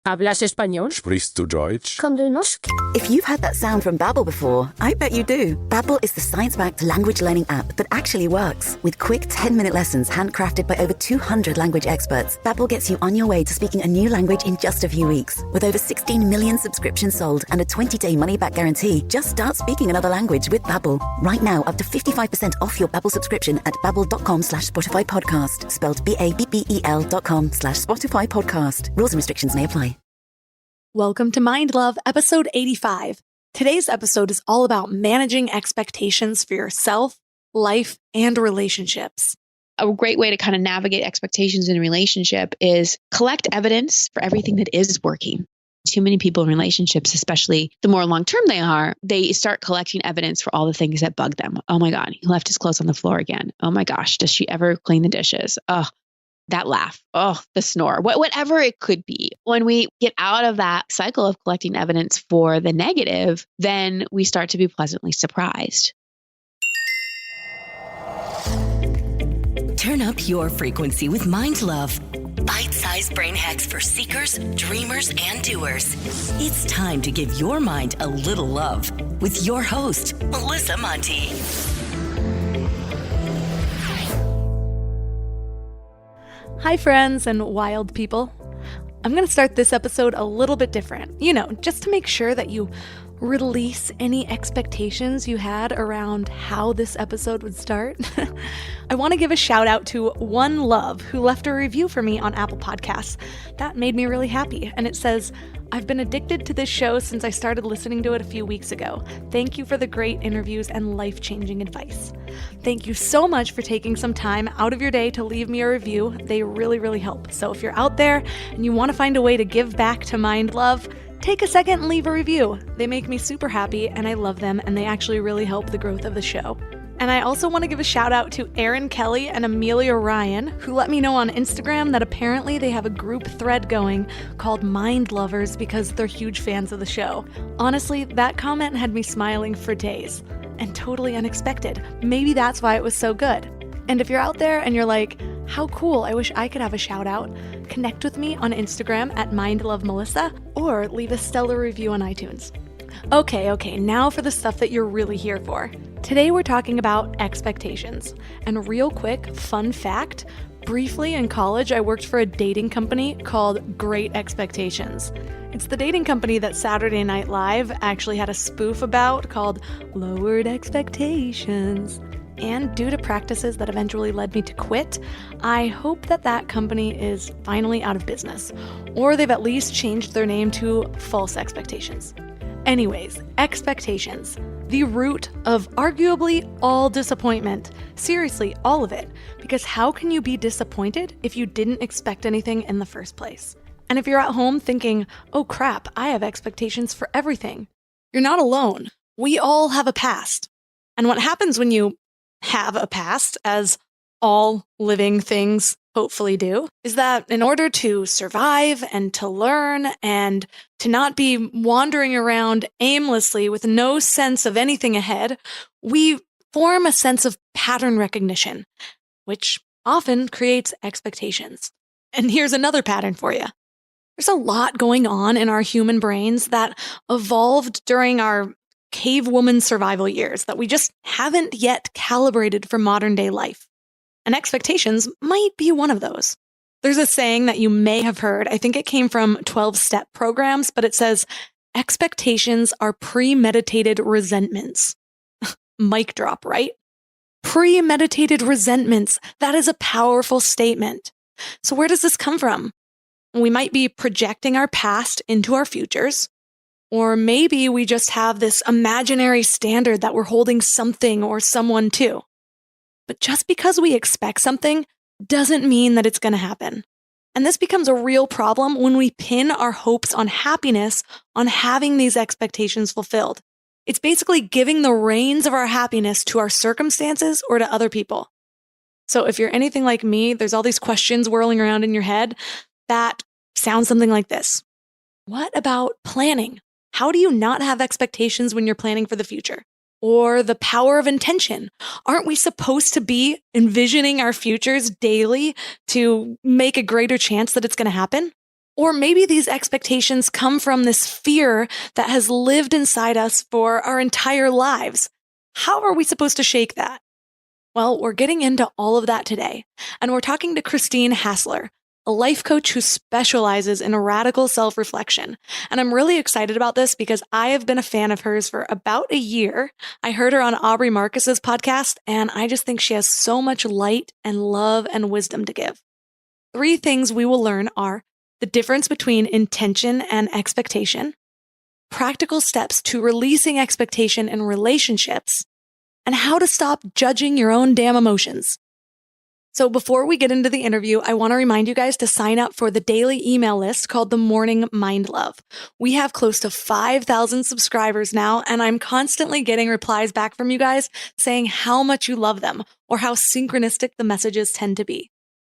¿Hablas español? Sprichst du Deutsch? Kan du norsk? If you've had that sound from Babbel before, I bet you do. Babbel is the science-backed language learning app that actually works. With quick 10-minute lessons handcrafted by over 200 language experts, Babbel gets you on your way to speaking a new language in just a few weeks. With over 16 million subscriptions sold and a 20-day money-back guarantee, just start speaking another language with Babbel. Right now, up to 55% off your Babbel subscription at babbel.com/Spotify podcast. Spelled babbel.com/Spotify podcast. Rules and restrictions may apply. Welcome to Mind Love, episode 85. Today's episode is all about managing expectations for yourself, life, and relationships. A great way to kind of navigate expectations in a relationship is collect evidence for everything that is working. Too many people in relationships, especially the more long-term they are, they start collecting evidence for all the things that bug them. Oh my God, he left his clothes on the floor again. Oh my gosh, does she ever clean the dishes? Oh, that laugh. Oh, the snore, whatever it could be. When we get out of that cycle of collecting evidence for the negative, then we start to be pleasantly surprised. Turn up your frequency with Mind Love. Bite-sized brain hacks for seekers, dreamers, and doers. It's time to give your mind a little love with your host, Melissa Monti. Hi, friends and wild people. I'm going to start this episode a little bit different, just to make sure that you release any expectations you had around how this episode would start. I want to give a shout out to One Love, who left a review for me on Apple Podcasts. That made me really happy. And it says, "I've been addicted to this show since I started listening to it a few weeks ago. Thank you for the great interviews and life-changing advice." Thank you so much for taking some time out of your day to leave me a review. They really, really help. So if you're out there and you want to find a way to give back to Mind Love, take a second and leave a review. They make me super happy and I love them, and they actually really help the growth of the show. And I also want to give a shout out to Aaron Kelly and Amelia Ryan, who let me know on Instagram that apparently they have a group thread going called Mind Lovers because they're huge fans of the show. Honestly, that comment had me smiling for days, and totally unexpected. Maybe that's why it was so good. And if you're out there and you're like, how cool, I wish I could have a shout out, connect with me on Instagram at MindLoveMelissa or leave a stellar review on iTunes. Okay, now for the stuff that you're really here for. Today we're talking about expectations. And real quick, fun fact, briefly in college I worked for a dating company called Great Expectations. It's the dating company that Saturday Night Live actually had a spoof about called Lowered Expectations. And due to practices that eventually led me to quit, I hope that company is finally out of business, or they've at least changed their name to False Expectations. Anyways, expectations, the root of arguably all disappointment. Seriously, all of it. Because how can you be disappointed if you didn't expect anything in the first place? And if you're at home thinking, oh crap, I have expectations for everything, you're not alone. We all have a past. And what happens when you have a past, as all living things hopefully do, is that in order to survive and to learn and to not be wandering around aimlessly with no sense of anything ahead, we form a sense of pattern recognition, which often creates expectations. And here's another pattern for you. There's a lot going on in our human brains that evolved during our cavewoman survival years that we just haven't yet calibrated for modern day life. And expectations might be one of those. There's a saying that you may have heard. I think it came from 12-step programs, but it says, expectations are premeditated resentments. Mic drop, right? Premeditated resentments. That is a powerful statement. So where does this come from? We might be projecting our past into our futures. Or maybe we just have this imaginary standard that we're holding something or someone to. But just because we expect something doesn't mean that it's going to happen. And this becomes a real problem when we pin our hopes on happiness on having these expectations fulfilled. It's basically giving the reins of our happiness to our circumstances or to other people. So if you're anything like me, there's all these questions whirling around in your head that sound something like this. What about planning? How do you not have expectations when you're planning for the future? Or the power of intention. Aren't we supposed to be envisioning our futures daily to make a greater chance that it's going to happen? Or maybe these expectations come from this fear that has lived inside us for our entire lives. How are we supposed to shake that? Well, we're getting into all of that today, and we're talking to Christine Hassler, a life coach who specializes in radical self-reflection. And I'm really excited about this because I have been a fan of hers for about a year. I heard her on Aubrey Marcus's podcast, and I just think she has so much light and love and wisdom to give. 3 things we will learn are the difference between intention and expectation, practical steps to releasing expectation in relationships, and how to stop judging your own damn emotions. So before we get into the interview, I want to remind you guys to sign up for the daily email list called the Morning Mind Love. We have close to 5,000 subscribers now, and I'm constantly getting replies back from you guys saying how much you love them or how synchronistic the messages tend to be.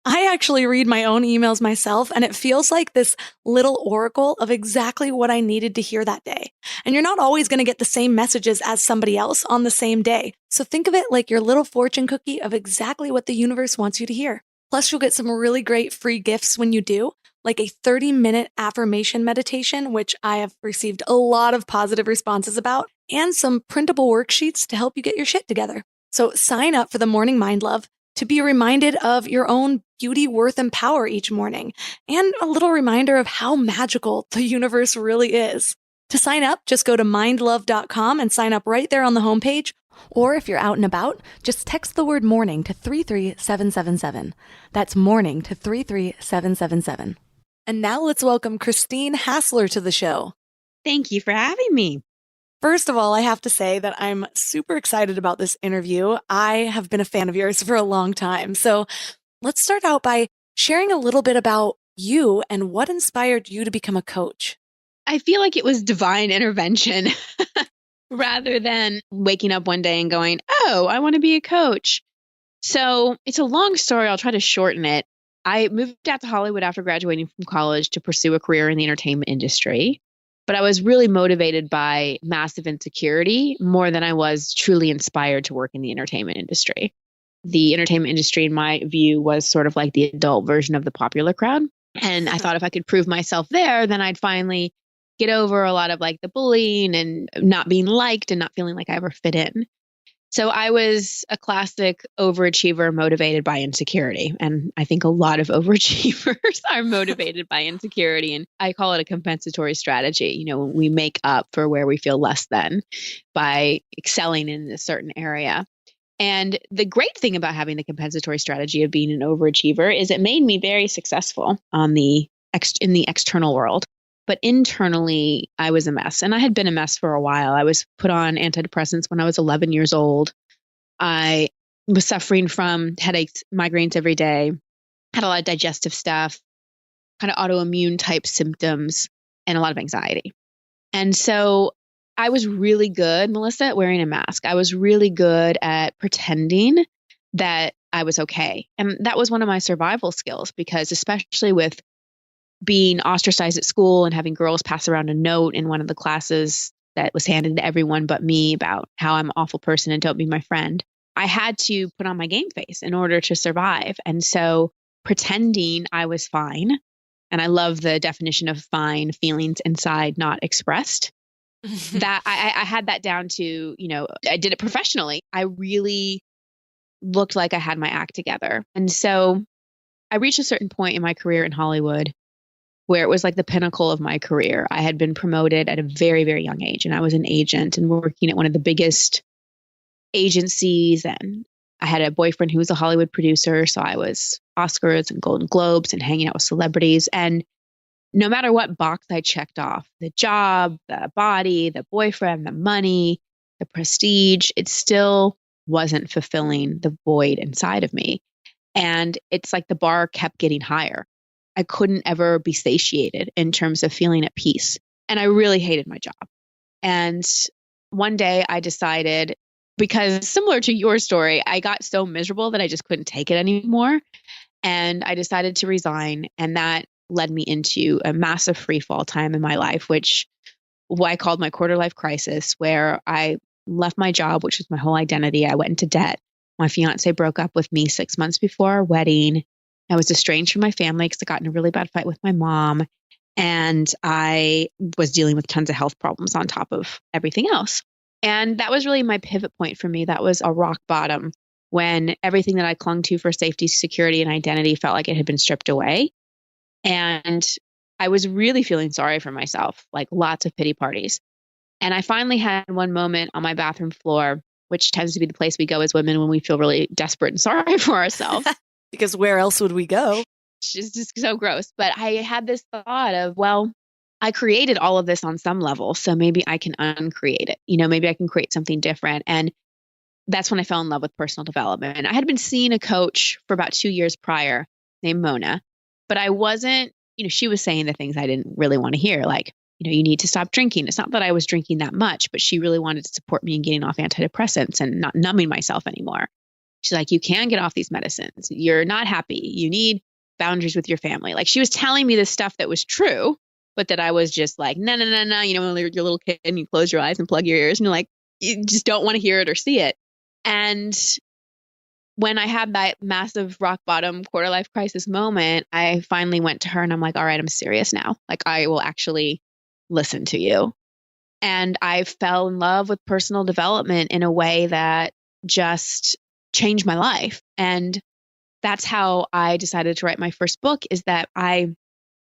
I actually read my own emails myself, and it feels like this little oracle of exactly what I needed to hear that day. And you're not always going to get the same messages as somebody else on the same day. So think of it like your little fortune cookie of exactly what the universe wants you to hear. Plus, you'll get some really great free gifts when you do, like a 30-minute affirmation meditation, which I have received a lot of positive responses about, and some printable worksheets to help you get your shit together. So sign up for the Morning Mind Love to be reminded of your own beauty, worth, and power each morning, and a little reminder of how magical the universe really is. To sign up, just go to mindlove.com and sign up right there on the homepage. Or if you're out and about, just text the word morning to 33777. That's morning to 33777. And now let's welcome Christine Hassler to the show. Thank you for having me. First of all, I have to say that I'm super excited about this interview. I have been a fan of yours for a long time. So let's start out by sharing a little bit about you and what inspired you to become a coach. I feel like it was divine intervention rather than waking up one day and going, oh, I want to be a coach. So it's a long story. I'll try to shorten it. I moved out to Hollywood after graduating from college to pursue a career in the entertainment industry. But I was really motivated by massive insecurity more than I was truly inspired to work in the entertainment industry. The entertainment industry, in my view, was sort of like the adult version of the popular crowd. And I thought if I could prove myself there, then I'd finally get over a lot of like the bullying and not being liked and not feeling like I ever fit in. So I was a classic overachiever motivated by insecurity. And I think a lot of overachievers are motivated by insecurity. And I call it a compensatory strategy. You know, we make up for where we feel less than by excelling in a certain area. And the great thing about having the compensatory strategy of being an overachiever is it made me very successful in the external world. But internally, I was a mess. And I had been a mess for a while. I was put on antidepressants when I was 11 years old. I was suffering from headaches, migraines every day, had a lot of digestive stuff, kind of autoimmune type symptoms, and a lot of anxiety. And so I was really good, Melissa, at wearing a mask. I was really good at pretending that I was okay. And that was one of my survival skills because especially with being ostracized at school and having girls pass around a note in one of the classes that was handed to everyone but me about how I'm an awful person and don't be my friend, I had to put on my game face in order to survive. And so pretending I was fine, and I love the definition of fine, feelings inside, not expressed, that I had that down to, you know, I did it professionally. I really looked like I had my act together. And so I reached a certain point in my career in Hollywood where it was like the pinnacle of my career. I had been promoted at a very, very young age, and I was an agent and working at one of the biggest agencies. And I had a boyfriend who was a Hollywood producer. So I was Oscars and Golden Globes and hanging out with celebrities. And no matter what box I checked off, the job, the body, the boyfriend, the money, the prestige, it still wasn't fulfilling the void inside of me. And it's like the bar kept getting higher. I couldn't ever be satiated in terms of feeling at peace. And I really hated my job. And one day I decided, because similar to your story, I got so miserable that I just couldn't take it anymore. And I decided to resign. And that led me into a massive free fall time in my life, which I called my quarter life crisis, where I left my job, which was my whole identity. I went into debt. My fiance broke up with me 6 months before our wedding. I was estranged from my family because I got in a really bad fight with my mom. And I was dealing with tons of health problems on top of everything else. And that was really my pivot point for me. That was a rock bottom when everything that I clung to for safety, security, and identity felt like it had been stripped away. And I was really feeling sorry for myself, like lots of pity parties. And I finally had one moment on my bathroom floor, which tends to be the place we go as women when we feel really desperate and sorry for ourselves. Because where else would we go? It's just so gross. But I had this thought of, well, I created all of this on some level, so maybe I can uncreate it. Maybe I can create something different. And that's when I fell in love with personal development. I had been seeing a coach for about 2 years prior named Mona, but I wasn't, she was saying the things I didn't really want to hear, like, you need to stop drinking. It's not that I was drinking that much, but she really wanted to support me in getting off antidepressants and not numbing myself anymore. She's like, you can get off these medicines. You're not happy. You need boundaries with your family. Like, she was telling me this stuff that was true, but that I was just like, no. When you're a little kid and you close your eyes and plug your ears and you're like, you just don't want to hear it or see it. And when I had that massive rock bottom quarter life crisis moment, I finally went to her and I'm like, all right, I'm serious now. Like, I will actually listen to you. And I fell in love with personal development in a way that just changed my life. And that's how I decided to write my first book, is that I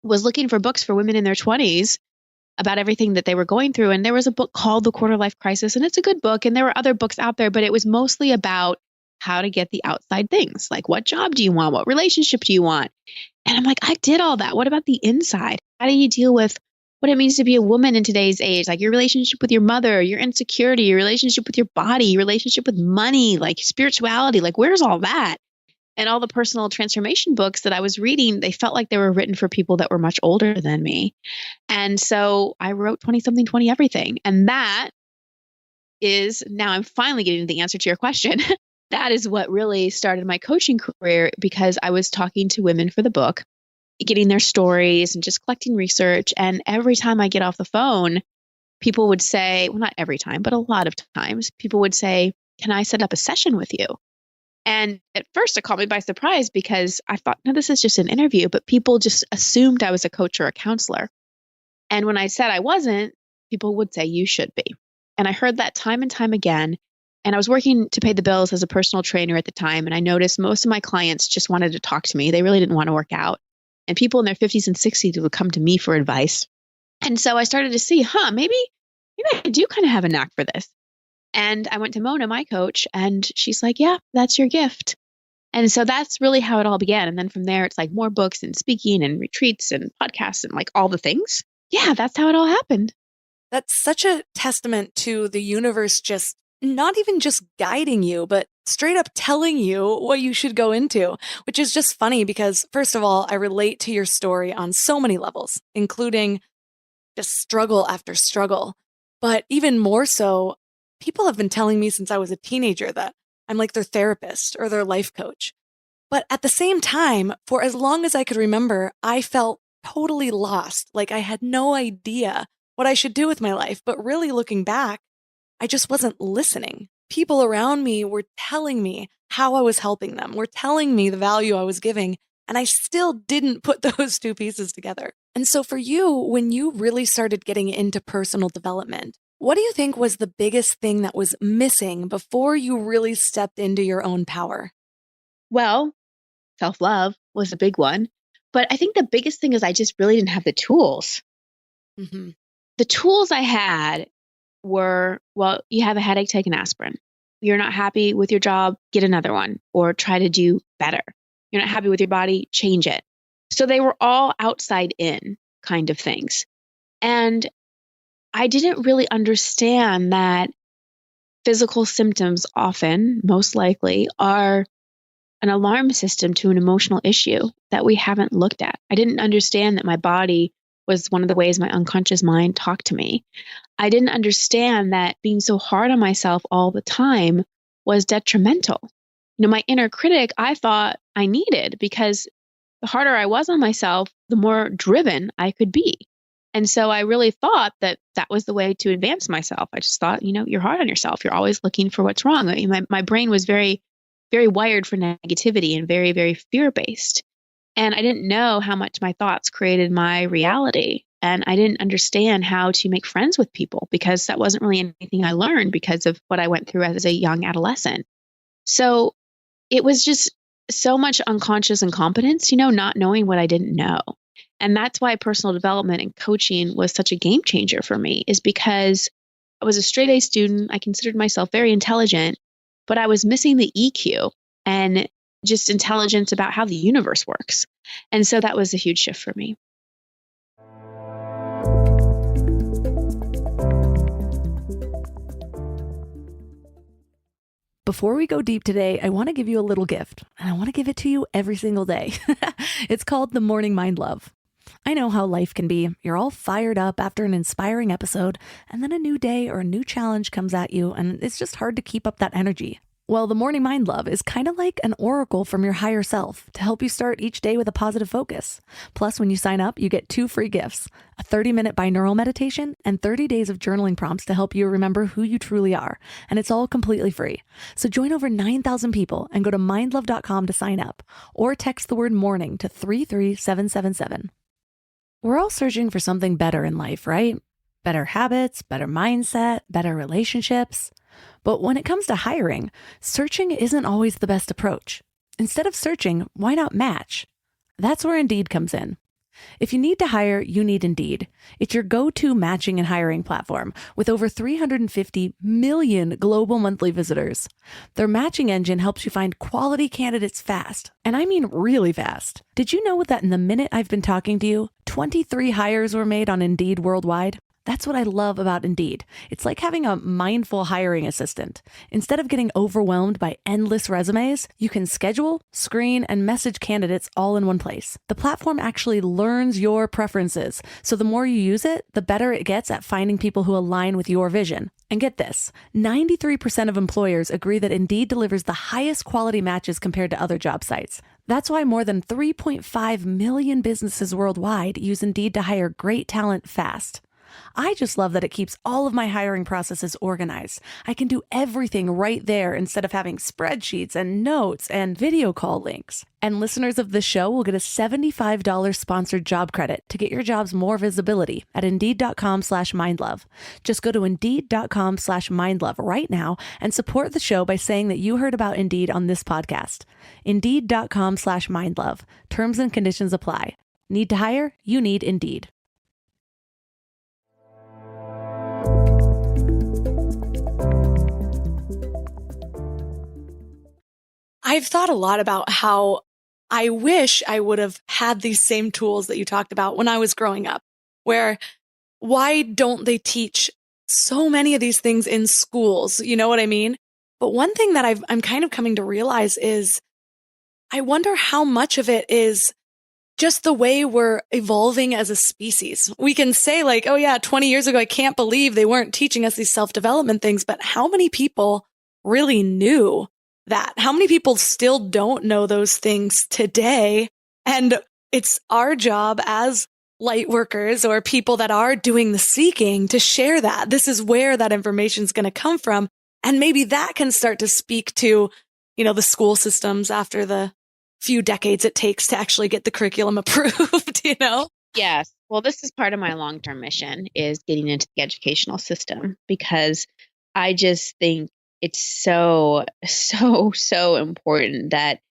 was looking for books for women in their 20s about everything that they were going through. And there was a book called The Quarter Life Crisis, and it's a good book. And there were other books out there, but it was mostly about how to get the outside things. Like, what job do you want? What relationship do you want? And I'm like, I did all that. What about the inside? How do you deal with what it means to be a woman in today's age? Like, your relationship with your mother, your insecurity, your relationship with your body, your relationship with money, like spirituality, like where's all that? And all the personal transformation books that I was reading, they felt like they were written for people that were much older than me. And so I wrote 20 something, 20 everything. And that is, now I'm finally getting the answer to your question. That is what really started my coaching career, because I was talking to women for the book, getting their stories and just collecting research. And every time I get off the phone, people would say, well, not every time, but a lot of times, people would say, can I set up a session with you? And at first it caught me by surprise, because I thought, no, this is just an interview, but people just assumed I was a coach or a counselor. And when I said I wasn't, people would say, you should be. And I heard that time and time again. And I was working to pay the bills as a personal trainer at the time. And I noticed most of my clients just wanted to talk to me. They really didn't want to work out. And people in their 50s and 60s would come to me for advice. And so I started to see, maybe I do kind of have a knack for this. And I went to Mona, my coach, and she's like, yeah, that's your gift. And so that's really how it all began. And then from there, it's like more books and speaking and retreats and podcasts and like all the things. Yeah, that's how it all happened. That's such a testament to the universe just not even just guiding you, but straight up telling you what you should go into, which is just funny because, first of all, I relate to your story on so many levels, including just struggle after struggle. But even more so, people have been telling me since I was a teenager that I'm like their therapist or their life coach. But at the same time, for as long as I could remember, I felt totally lost. Like I had no idea what I should do with my life. But really looking back, I just wasn't listening. People around me were telling me how I was helping them, were telling me the value I was giving, and I still didn't put those two pieces together. And so for you, when you really started getting into personal development, what do you think was the biggest thing that was missing before you really stepped into your own power? Well, self-love was a big one. But I think the biggest thing is I just really didn't have the tools. Mm-hmm. The tools I had were, well, you have a headache, take an aspirin. You're not happy with your job, get another one or try to do better. You're not happy with your body, change it. So they were all outside in kind of things. And I didn't really understand that physical symptoms often, most likely, are an alarm system to an emotional issue that we haven't looked at. I didn't understand that my body was one of the ways my unconscious mind talked to me. I didn't understand that being so hard on myself all the time was detrimental. My inner critic, I thought I needed, because the harder I was on myself, the more driven I could be. And so I really thought that that was the way to advance myself. I just thought, you're hard on yourself. You're always looking for what's wrong. My brain was very, very wired for negativity and very, very fear-based. And I didn't know how much my thoughts created my reality. And I didn't understand how to make friends with people because that wasn't really anything I learned because of what I went through as a young adolescent. So it was just so much unconscious incompetence, not knowing what I didn't know. And that's why personal development and coaching was such a game changer for me, is because I was a straight A student. I considered myself very intelligent, but I was missing the EQ and just intelligence about how the universe works. And so that was a huge shift for me. Before we go deep today, I want to give you a little gift, and I want to give it to you every single day. It's called the Morning Mind Love. I know how life can be. You're all fired up after an inspiring episode, and then a new day or a new challenge comes at you, and it's just hard to keep up that energy. Well, the Morning Mind Love is kind of like an oracle from your higher self to help you start each day with a positive focus. Plus, when you sign up, you get 2 free gifts, a 30-minute binaural meditation and 30 days of journaling prompts to help you remember who you truly are. And it's all completely free. So join over 9,000 people and go to mindlove.com to sign up or text the word morning to 33777. We're all searching for something better in life, right? Better habits, better mindset, better relationships. But when it comes to hiring, searching isn't always the best approach. Instead of searching, why not match? That's where Indeed comes in. If you need to hire, you need Indeed. It's your go-to matching and hiring platform with over 350 million global monthly visitors. Their matching engine helps you find quality candidates fast. And I mean really fast. Did you know that in the minute I've been talking to you, 23 hires were made on Indeed worldwide? That's what I love about Indeed. It's like having a mindful hiring assistant. Instead of getting overwhelmed by endless resumes, you can schedule, screen, and message candidates all in one place. The platform actually learns your preferences, so the more you use it, the better it gets at finding people who align with your vision. And get this, 93% of employers agree that Indeed delivers the highest quality matches compared to other job sites. That's why more than 3.5 million businesses worldwide use Indeed to hire great talent fast. I just love that it keeps all of my hiring processes organized. I can do everything right there instead of having spreadsheets and notes and video call links. And listeners of the show will get a $75 sponsored job credit to get your jobs more visibility at Indeed.com/mindlove. Just go to Indeed.com/mindlove right now and support the show by saying that you heard about Indeed on this podcast. Indeed.com/mindlove. Terms and conditions apply. Need to hire? You need Indeed. I've thought a lot about how I wish I would have had these same tools that you talked about when I was growing up, where why don't they teach so many of these things in schools? You know what I mean? But one thing that I'm kind of coming to realize is I wonder how much of it is just the way we're evolving as a species. We can say like, oh yeah, 20 years ago, I can't believe they weren't teaching us these self-development things, but how many people really knew that? How many people still don't know those things today? And it's our job as light workers or people that are doing the seeking to share that. This is where that information is going to come from. And maybe that can start to speak to, the school systems after the few decades it takes to actually get the curriculum approved, Yes. Well, this is part of my long-term mission, is getting into the educational system, because I just think it's so, so, so important that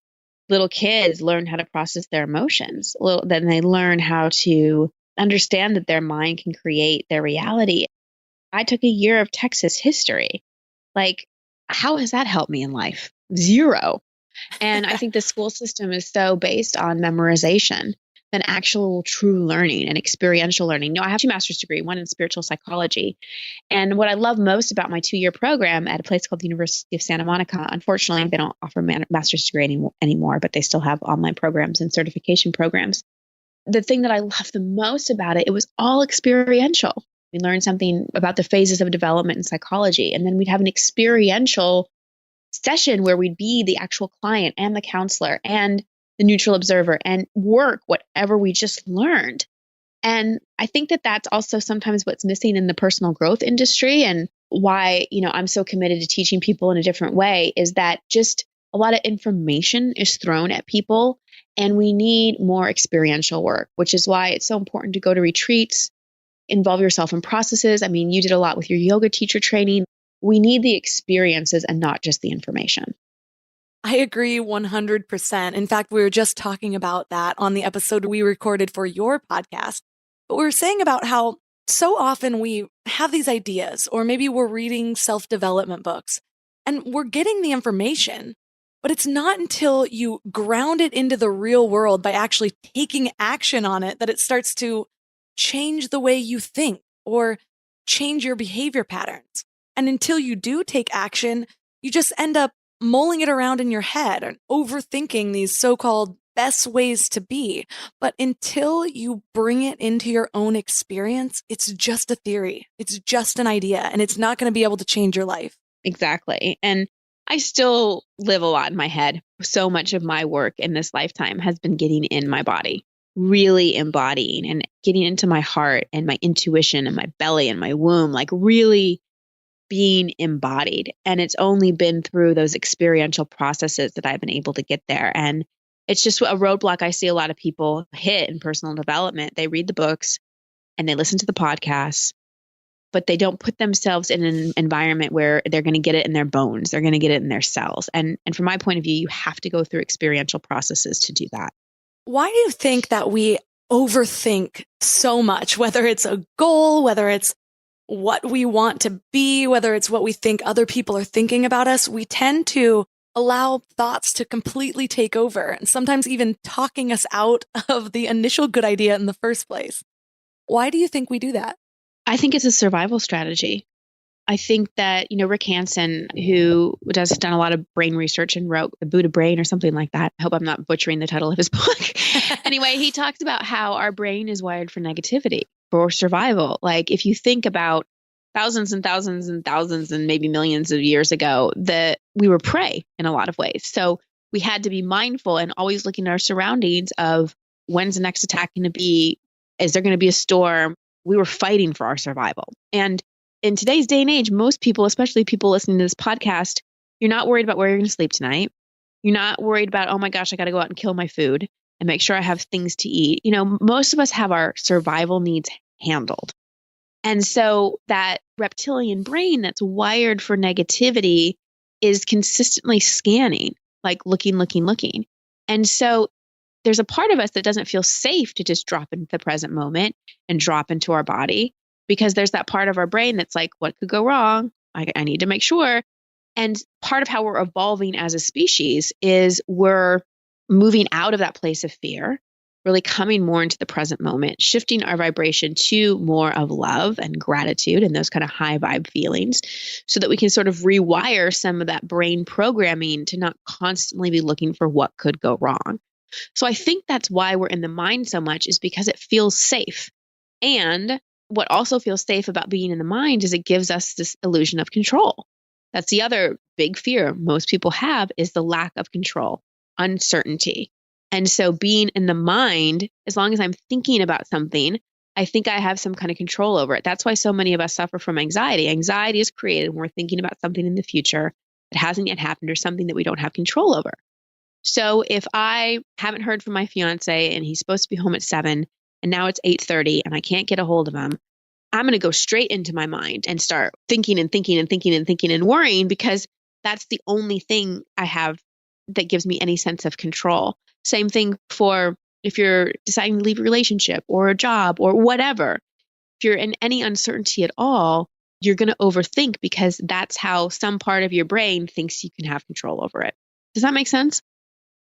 little kids learn how to process their emotions. Then they learn how to understand that their mind can create their reality. I took a year of Texas history. Like, how has that helped me in life? Zero. And I think the school system is so based on memorization than actual true learning and experiential learning. No, I have 2 master's degrees, one in spiritual psychology. And what I love most about my 2-year program at a place called the University of Santa Monica, unfortunately, they don't offer master's degree anymore, but they still have online programs and certification programs. The thing that I love the most about it was all experiential. We learned something about the phases of development in psychology, and then we'd have an experiential session where we'd be the actual client and the counselor and the neutral observer and work whatever we just learned. And I think that that's also sometimes what's missing in the personal growth industry, and why, I'm so committed to teaching people in a different way, is that just a lot of information is thrown at people And we need more experiential work, which is why it's so important to go to retreats, involve yourself in processes. I mean, you did a lot with your yoga teacher training. We need the experiences and not just the information. I agree 100%. In fact, we were just talking about that on the episode we recorded for your podcast. But we were saying about how so often we have these ideas, or maybe we're reading self-development books and we're getting the information, but it's not until you ground it into the real world by actually taking action on it that it starts to change the way you think or change your behavior patterns. And until you do take action, you just end up mulling it around in your head and overthinking these so-called best ways to be. But until you bring it into your own experience, it's just a theory. It's just an idea, and it's not going to be able to change your life. Exactly. And I still live a lot in my head. So much of my work in this lifetime has been getting in my body, really embodying and getting into my heart and my intuition and my belly and my womb, like really being embodied. And it's only been through those experiential processes that I've been able to get there. And it's just a roadblock I see a lot of people hit in personal development. They read the books and they listen to the podcasts, but they don't put themselves in an environment where they're going to get it in their bones. They're going to get it in their cells. And from my point of view, you have to go through experiential processes to do that. Why do you think that we overthink so much, whether it's a goal, whether it's what we want to be, whether it's what we think other people are thinking about us? We tend to allow thoughts to completely take over, and sometimes even talking us out of the initial good idea in the first place. Why do you think we do that? I think it's a survival strategy. I think that, Rick Hansen, who has done a lot of brain research and wrote The Buddha Brain or something like that. I hope I'm not butchering the title of his book. Anyway, he talks about how our brain is wired for negativity, for survival. Like if you think about thousands and thousands and thousands and maybe millions of years ago, that we were prey in a lot of ways. So we had to be mindful and always looking at our surroundings of when's the next attack going to be? Is there going to be a storm? We were fighting for our survival. And in today's day and age, most people, especially people listening to this podcast, you're not worried about where you're going to sleep tonight. You're not worried about, oh my gosh, I got to go out and kill my food and make sure I have things to eat. Most of us have our survival needs handled. And so that reptilian brain that's wired for negativity is consistently scanning, like looking. And so there's a part of us that doesn't feel safe to just drop into the present moment and drop into our body, because there's that part of our brain that's like, what could go wrong? I need to make sure. And part of how we're evolving as a species is we're moving out of that place of fear, really coming more into the present moment, shifting our vibration to more of love and gratitude and those kind of high vibe feelings, so that we can sort of rewire some of that brain programming to not constantly be looking for what could go wrong. So I think that's why we're in the mind so much, is because it feels safe. And what also feels safe about being in the mind is it gives us this illusion of control. That's the other big fear most people have, is the lack of control, uncertainty. And so being in the mind, as long as I'm thinking about something, I think I have some kind of control over it. That's why so many of us suffer from anxiety. Anxiety is created when we're thinking about something in the future that hasn't yet happened or something that we don't have control over. So if I haven't heard from my fiance and he's supposed to be home at 7 and now it's 8:30 and I can't get a hold of him, I'm going to go straight into my mind and start thinking and worrying, because that's the only thing I have that gives me any sense of control. Same thing for if you're deciding to leave a relationship or a job or whatever. If you're in any uncertainty at all, you're going to overthink, because that's how some part of your brain thinks you can have control over it. Does that make sense?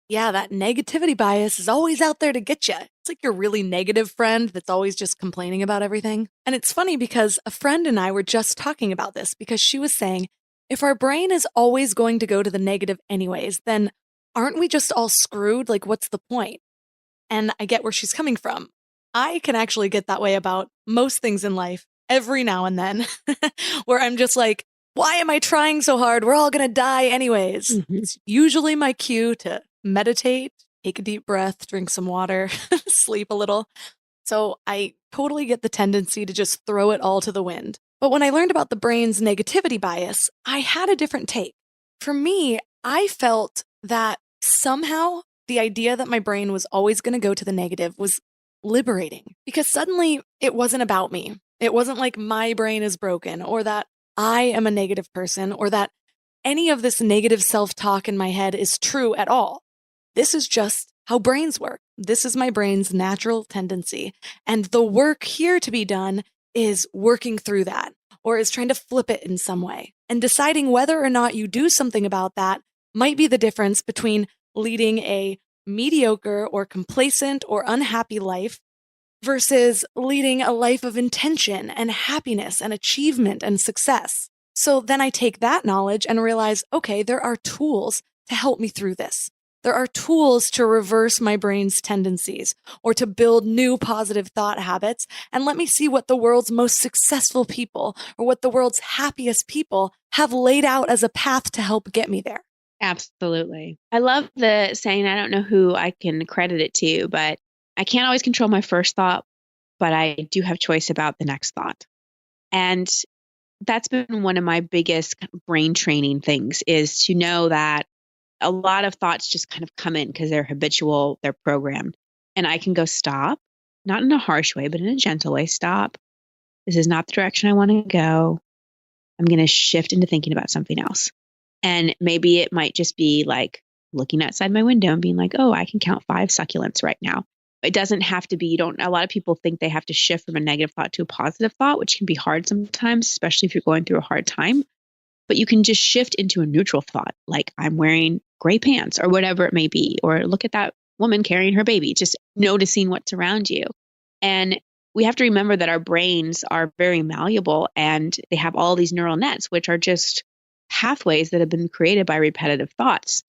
Yeah, that negativity bias is always out there to get you. It's like your really negative friend that's always just complaining about everything. And it's funny because a friend and I were just talking about this, because she was saying, if our brain is always going to go to the negative anyways, then aren't we just all screwed? Like, what's the point? And I get where she's coming from. I can actually get that way about most things in life every now and then, where I'm just like, why am I trying so hard? We're all going to die anyways. Mm-hmm. It's usually my cue to meditate, take a deep breath, drink some water, sleep a little. So I totally get the tendency to just throw it all to the wind. But when I learned about the brain's negativity bias, I had a different take. For me, I felt that somehow the idea that my brain was always going to go to the negative was liberating because suddenly it wasn't about me. It wasn't like my brain is broken or that I am a negative person or that any of this negative self-talk in my head is true at all. This is just how brains work. This is my brain's natural tendency. And the work here to be done is working through that or is trying to flip it in some way. And deciding whether or not you do something about that might be the difference between leading a mediocre or complacent or unhappy life versus leading a life of intention and happiness and achievement and success. So then I take that knowledge and realize, okay, there are tools to help me through this. There are tools to reverse my brain's tendencies or to build new positive thought habits and let me see what the world's most successful people or what the world's happiest people have laid out as a path to help get me there. Absolutely. I love the saying, I don't know who I can credit it to, but I can't always control my first thought, but I do have choice about the next thought. And that's been one of my biggest brain training things is to know that a lot of thoughts just kind of come in because they're habitual, they're programmed. And I can go stop, not in a harsh way, but in a gentle way. Stop. This is not the direction I want to go. I'm going to shift into thinking about something else. And maybe it might just be like looking outside my window and being like, oh, I can count 5 succulents right now. It doesn't have to be, a lot of people think they have to shift from a negative thought to a positive thought, which can be hard sometimes, especially if you're going through a hard time. But you can just shift into a neutral thought, like I'm wearing gray pants or whatever it may be, or look at that woman carrying her baby, just noticing what's around you. And we have to remember that our brains are very malleable and they have all these neural nets, which are just pathways that have been created by repetitive thoughts.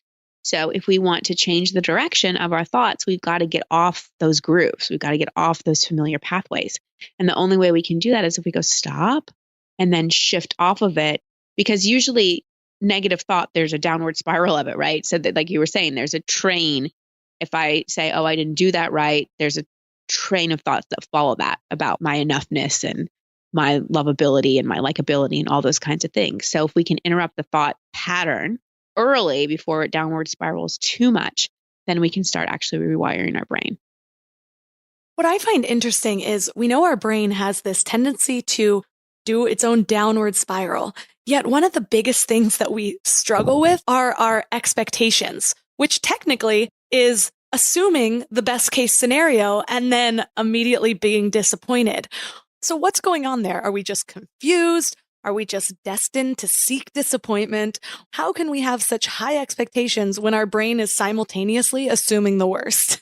So if we want to change the direction of our thoughts, we've got to get off those grooves. We've got to get off those familiar pathways. And the only way we can do that is if we go stop and then shift off of it, because usually negative thought, there's a downward spiral of it, right? So that, like you were saying, there's a train. If I say, oh, I didn't do that right, there's a train of thoughts that follow that about my enoughness and my lovability and my likability and all those kinds of things. So if we can interrupt the thought pattern early before it downward spirals too much, then we can start actually rewiring our brain. What I find interesting is we know our brain has this tendency to do its own downward spiral. Yet one of the biggest things that we struggle with are our expectations, which technically is assuming the best case scenario and then immediately being disappointed. So what's going on there? Are we just confused? Are we just destined to seek disappointment? How can we have such high expectations when our brain is simultaneously assuming the worst?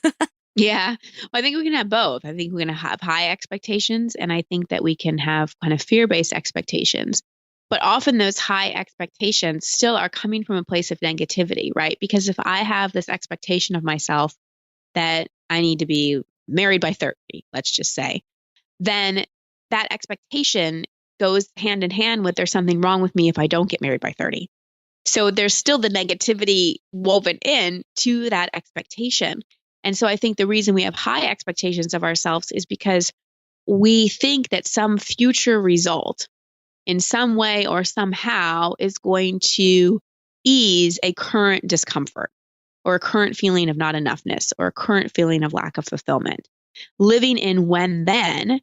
Yeah, well, I think we can have both. I think we're going to have high expectations, and I think that we can have kind of fear-based expectations. But often those high expectations still are coming from a place of negativity, right? Because if I have this expectation of myself that I need to be married by 30, let's just say, then that expectation goes hand in hand with there's something wrong with me if I don't get married by 30. So there's still the negativity woven in to that expectation. And so I think the reason we have high expectations of ourselves is because we think that some future result in some way or somehow is going to ease a current discomfort or a current feeling of not enoughness or a current feeling of lack of fulfillment. Living in when then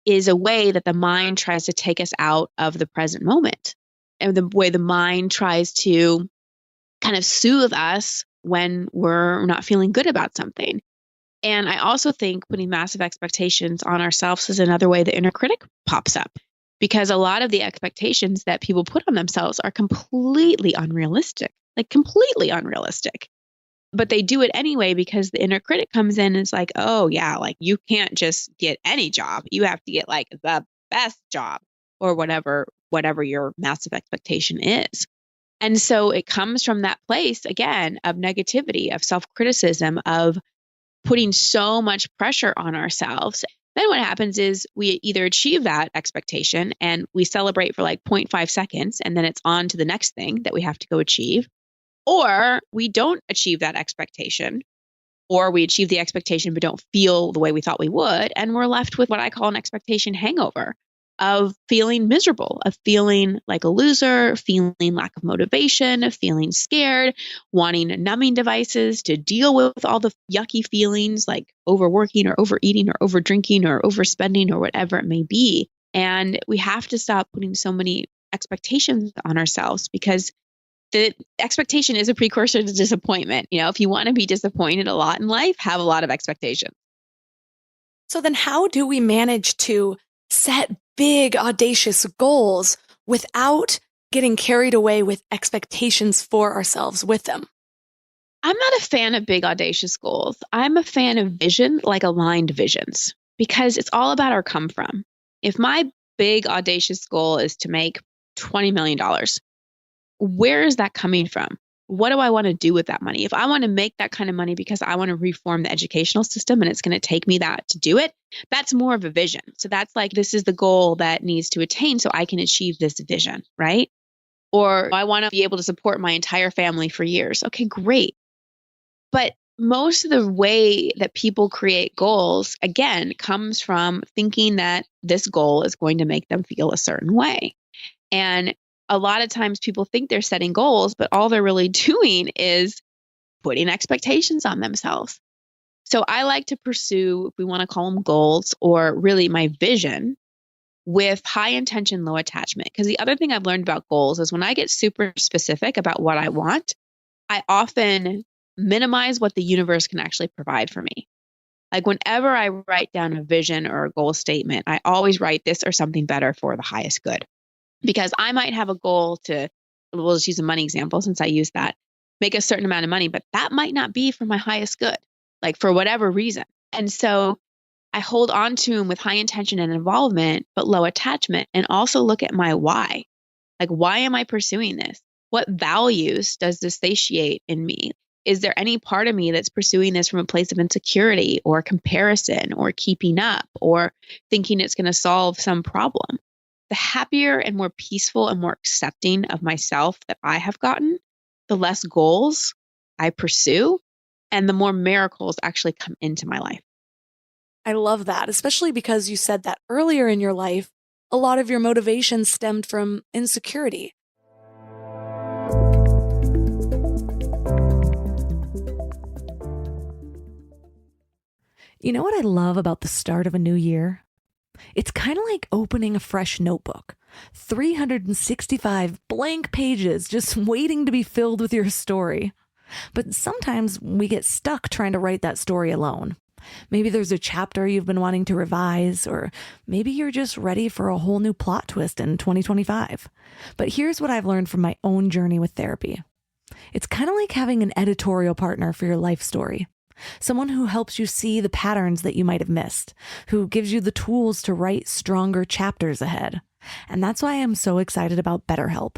is a way that the mind tries to take us out of the present moment, and the way the mind tries to kind of soothe us when we're not feeling good about something. And I also think putting massive expectations on ourselves is another way the inner critic pops up, because a lot of the expectations that people put on themselves are completely unrealistic, like completely unrealistic. But they do it anyway because the inner critic comes in and is like, oh yeah, like you can't just get any job. You have to get like the best job or whatever your massive expectation is. And so it comes from that place, again, of negativity, of self-criticism, of putting so much pressure on ourselves. Then what happens is we either achieve that expectation and we celebrate for like 0.5 seconds, and then it's on to the next thing that we have to go achieve. Or we don't achieve that expectation, or we achieve the expectation but don't feel the way we thought we would, and we're left with what I call an expectation hangover, of feeling miserable, of feeling like a loser, feeling lack of motivation, feeling scared, wanting numbing devices to deal with all the yucky feelings like overworking or overeating or overdrinking or overspending or whatever it may be. And we have to stop putting so many expectations on ourselves, because the expectation is a precursor to disappointment. If you want to be disappointed a lot in life, have a lot of expectations. So then how do we manage to set big, audacious goals without getting carried away with expectations for ourselves with them? I'm not a fan of big, audacious goals. I'm a fan of vision, like aligned visions, because it's all about our come from. If my big, audacious goal is to make $20 million, where is that coming from? What do I want to do with that money? If I want to make that kind of money because I want to reform the educational system and it's going to take me that to do it, that's more of a vision. So that's like, this is the goal that needs to attain so I can achieve this vision, right? Or I want to be able to support my entire family for years. Okay, great. But most of the way that people create goals, again, comes from thinking that this goal is going to make them feel a certain way. And a lot of times people think they're setting goals, but all they're really doing is putting expectations on themselves. So I like to pursue, if we want to call them goals, or really my vision, with high intention, low attachment. Because the other thing I've learned about goals is when I get super specific about what I want, I often minimize what the universe can actually provide for me. Like whenever I write down a vision or a goal statement, I always write this or something better for the highest good. Because I might have a goal to, we'll just use a money example since I use that, make a certain amount of money, but that might not be for my highest good, like for whatever reason. And so I hold on to them with high intention and involvement, but low attachment, and also look at my why. Like, why am I pursuing this? What values does this satiate in me? Is there any part of me that's pursuing this from a place of insecurity or comparison or keeping up or thinking it's going to solve some problem? The happier and more peaceful and more accepting of myself that I have gotten, the less goals I pursue and the more miracles actually come into my life. I love that, especially because you said that earlier in your life, a lot of your motivation stemmed from insecurity. You know what I love about the start of a new year? It's kind of like opening a fresh notebook. 365 blank pages just waiting to be filled with your story. But sometimes we get stuck trying to write that story alone. Maybe there's a chapter you've been wanting to revise, or maybe you're just ready for a whole new plot twist in 2025. But here's what I've learned from my own journey with therapy. It's kind of like having an editorial partner for your life story. Someone who helps you see the patterns that you might have missed, who gives you the tools to write stronger chapters ahead. And that's why I'm so excited about BetterHelp.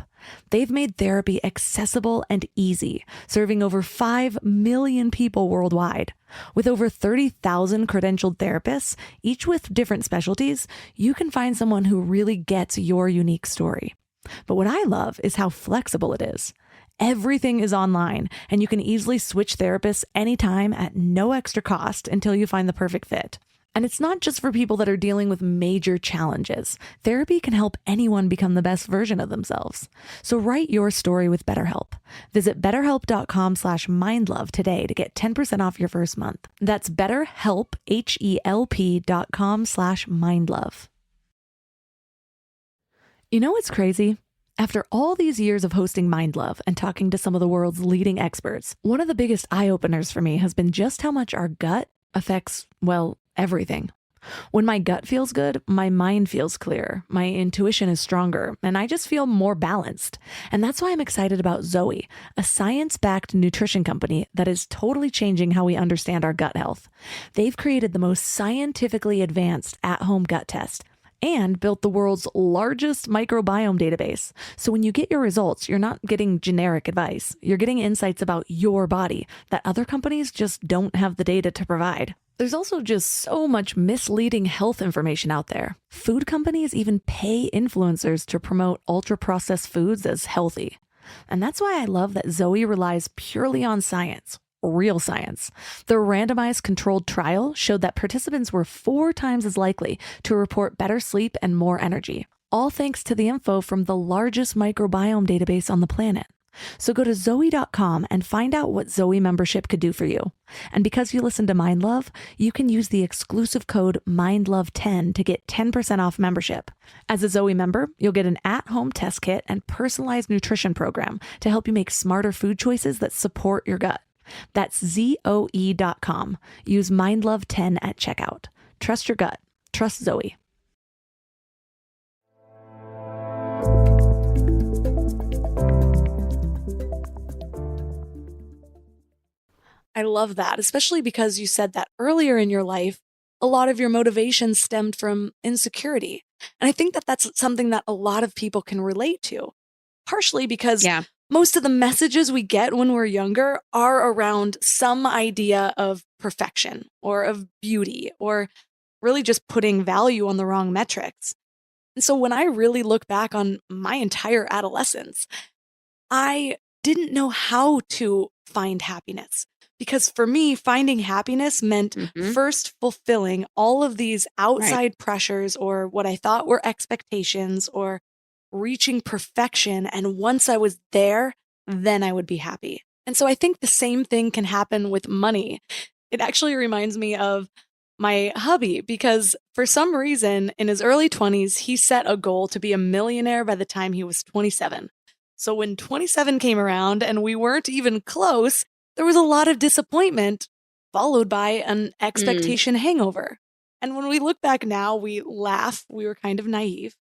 They've made therapy accessible and easy, serving over 5 million people worldwide. With over 30,000 credentialed therapists, each with different specialties, you can find someone who really gets your unique story. But what I love is how flexible it is. Everything is online, and you can easily switch therapists anytime at no extra cost until you find the perfect fit. And it's not just for people that are dealing with major challenges. Therapy can help anyone become the best version of themselves. So write your story with BetterHelp. Visit betterhelp.com/mindlove today to get 10% off your first month. That's BetterHelp, HELP.com/mindlove. You know what's crazy? After all these years of hosting Mind Love and talking to some of the world's leading experts, one of the biggest eye-openers for me has been just how much our gut affects, well, everything. When my gut feels good, my mind feels clear, my intuition is stronger, and I just feel more balanced. And that's why I'm excited about Zoe, a science-backed nutrition company that is totally changing how we understand our gut health. They've created the most scientifically advanced at-home gut test and built the world's largest microbiome database. So when you get your results, you're not getting generic advice. You're getting insights about your body that other companies just don't have the data to provide. There's also just so much misleading health information out there. Food companies even pay influencers to promote ultra-processed foods as healthy. And that's why I love that Zoe relies purely on science, real science. The randomized controlled trial showed that participants were 4 times as likely to report better sleep and more energy, all thanks to the info from the largest microbiome database on the planet. So go to Zoe.com and find out what Zoe membership could do for you. And because you listen to Mind Love, you can use the exclusive code MINDLOVE10 to get 10% off membership. As a Zoe member, you'll get an at-home test kit and personalized nutrition program to help you make smarter food choices that support your gut. That's Zoe.com. Use MindLove10 at checkout. Trust your gut. Trust Zoe. I love that, especially because you said that earlier in your life, a lot of your motivation stemmed from insecurity. And I think that that's something that a lot of people can relate to, partially because most of the messages we get when we're younger are around some idea of perfection or of beauty or really just putting value on the wrong metrics. And so when I really look back on my entire adolescence, I didn't know how to find happiness. Because for me, finding happiness meant first fulfilling all of these outside pressures or what I thought were expectations or reaching perfection. And once I was there, then I would be happy. And so I think the same thing can happen with money. It actually reminds me of my hubby because for some reason in his early 20s, he set a goal to be a millionaire by the time he was 27. So when 27 came around and we weren't even close, there was a lot of disappointment followed by an expectation hangover. And when we look back now, we laugh. We were kind of naive.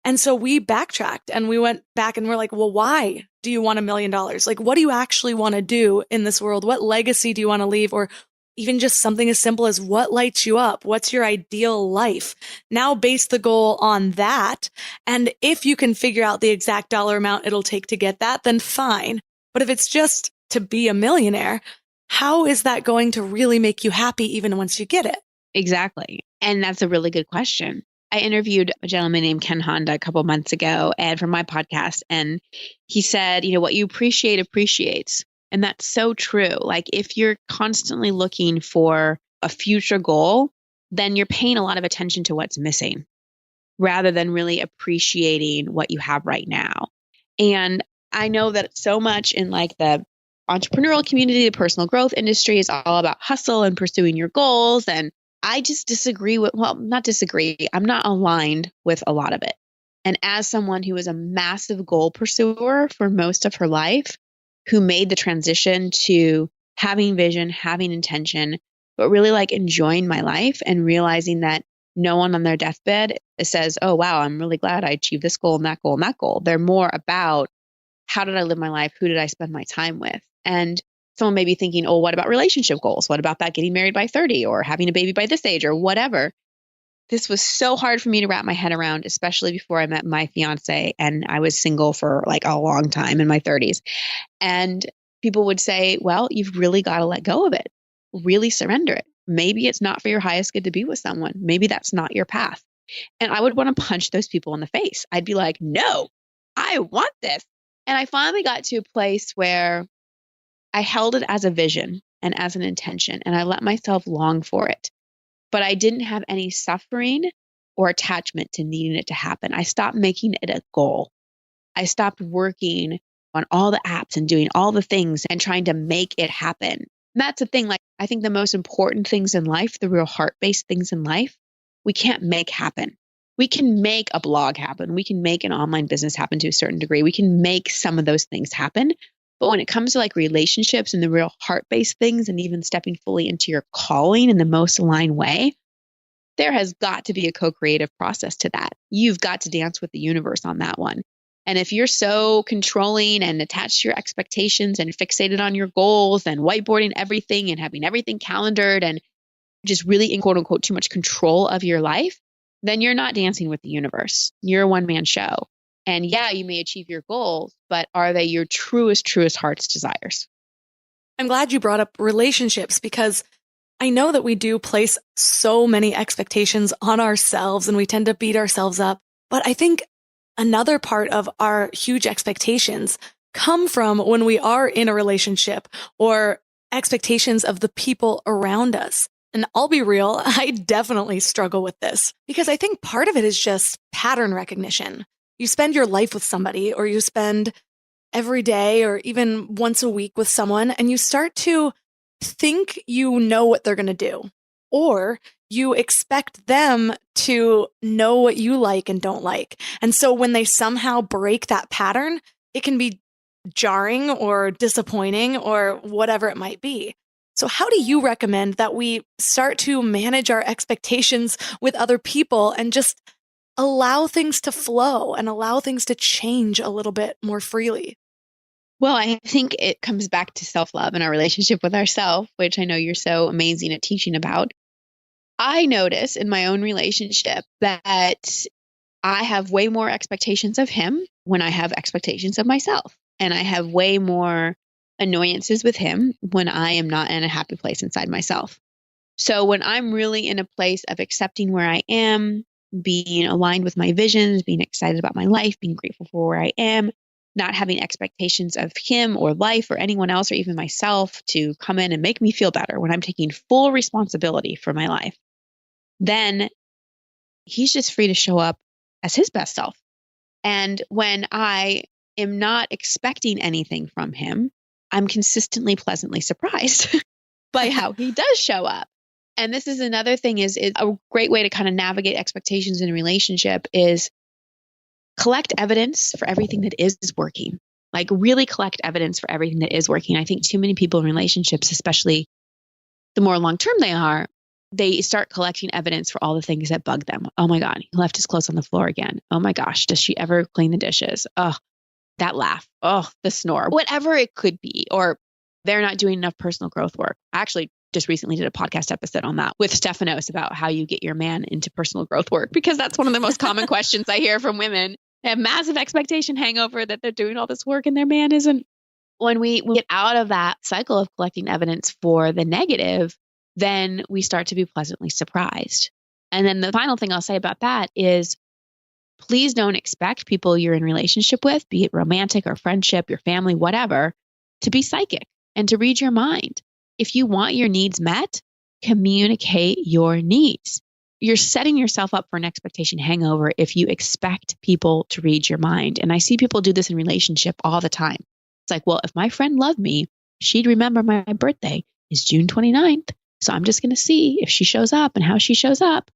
And so we backtracked and we went back and we're like, well, why do you want $1 million? Like, what do you actually want to do in this world? What legacy do you want to leave? Or even just something as simple as what lights you up? What's your ideal life? Now base the goal on that. And if you can figure out the exact dollar amount it'll take to get that, then fine. But if it's just to be a millionaire, how is that going to really make you happy even once you get it? Exactly. And that's a really good question. I interviewed a gentleman named Ken Honda a couple months ago and for my podcast, and he said, what you appreciate appreciates. And that's so true. Like if you're constantly looking for a future goal, then you're paying a lot of attention to what's missing rather than really appreciating what you have right now. And I know that so much in like the entrepreneurial community, the personal growth industry is all about hustle and pursuing your goals. And I just not disagree. I'm not aligned with a lot of it. And as someone who was a massive goal pursuer for most of her life, who made the transition to having vision, having intention, but really like enjoying my life and realizing that no one on their deathbed says, oh, wow, I'm really glad I achieved this goal and that goal and that goal. They're more about how did I live my life? Who did I spend my time with? And someone may be thinking, oh, what about relationship goals? What about that getting married by 30 or having a baby by this age or whatever? This was so hard for me to wrap my head around, especially before I met my fiance and I was single for like a long time in my 30s. And people would say, well, you've really got to let go of it. Really surrender it. Maybe it's not for your highest good to be with someone. Maybe that's not your path. And I would want to punch those people in the face. I'd be like, no, I want this. And I finally got to a place where I held it as a vision and as an intention, and I let myself long for it. But I didn't have any suffering or attachment to needing it to happen. I stopped making it a goal. I stopped working on all the apps and doing all the things and trying to make it happen. And that's the thing. Like, I think the most important things in life, the real heart-based things in life, we can't make happen. We can make a blog happen. We can make an online business happen to a certain degree. We can make some of those things happen. But when it comes to like relationships and the real heart-based things and even stepping fully into your calling in the most aligned way, there has got to be a co-creative process to that. You've got to dance with the universe on that one. And if you're so controlling and attached to your expectations and fixated on your goals and whiteboarding everything and having everything calendared and just really in quote unquote too much control of your life, then you're not dancing with the universe. You're a one-man show. And yeah, you may achieve your goals, but are they your truest heart's desires? I'm glad you brought up relationships because I know that we do place so many expectations on ourselves and we tend to beat ourselves up. But I think another part of our huge expectations come from when we are in a relationship or expectations of the people around us. And I'll be real, I definitely struggle with this because I think part of it is just pattern recognition. You spend your life with somebody, or you spend every day or even once a week with someone, and you start to think you know what they're going to do, or you expect them to know what you like and don't like. And so when they somehow break that pattern, it can be jarring or disappointing or whatever it might be. So how do you recommend that we start to manage our expectations with other people and just allow things to flow and allow things to change a little bit more freely? Well, I think it comes back to self-love and our relationship with ourselves, which I know you're so amazing at teaching about. I notice in my own relationship that I have way more expectations of him when I have expectations of myself. And I have way more annoyances with him when I am not in a happy place inside myself. So when I'm really in a place of accepting where I am, being aligned with my visions, being excited about my life, being grateful for where I am, not having expectations of him or life or anyone else or even myself to come in and make me feel better, when I'm taking full responsibility for my life, then he's just free to show up as his best self. And when I am not expecting anything from him, I'm consistently pleasantly surprised by how he does show up. And this is another thing is a great way to kind of navigate expectations in a relationship is collect evidence for everything that is working. Like really collect evidence for everything that is working. I think too many people in relationships, especially the more long-term they are, they start collecting evidence for all the things that bug them. Oh my God, he left his clothes on the floor again. Oh my gosh, does she ever clean the dishes? Oh, that laugh. Oh, the snore. Whatever it could be. Or they're not doing enough personal growth work. I actually just recently did a podcast episode on that with Stephanos about how you get your man into personal growth work, because that's one of the most common questions I hear from women. They have massive expectation hangover that they're doing all this work and their man isn't. When we get out of that cycle of collecting evidence for the negative, then we start to be pleasantly surprised. And then the final thing I'll say about that is, please don't expect people you're in relationship with, be it romantic or friendship, your family, whatever, to be psychic and to read your mind. If you want your needs met, communicate your needs. You're setting yourself up for an expectation hangover if you expect people to read your mind. And I see people do this in relationship all the time. It's like, well, if my friend loved me, she'd remember my birthday is June 29th. So I'm just going to see if she shows up and how she shows up.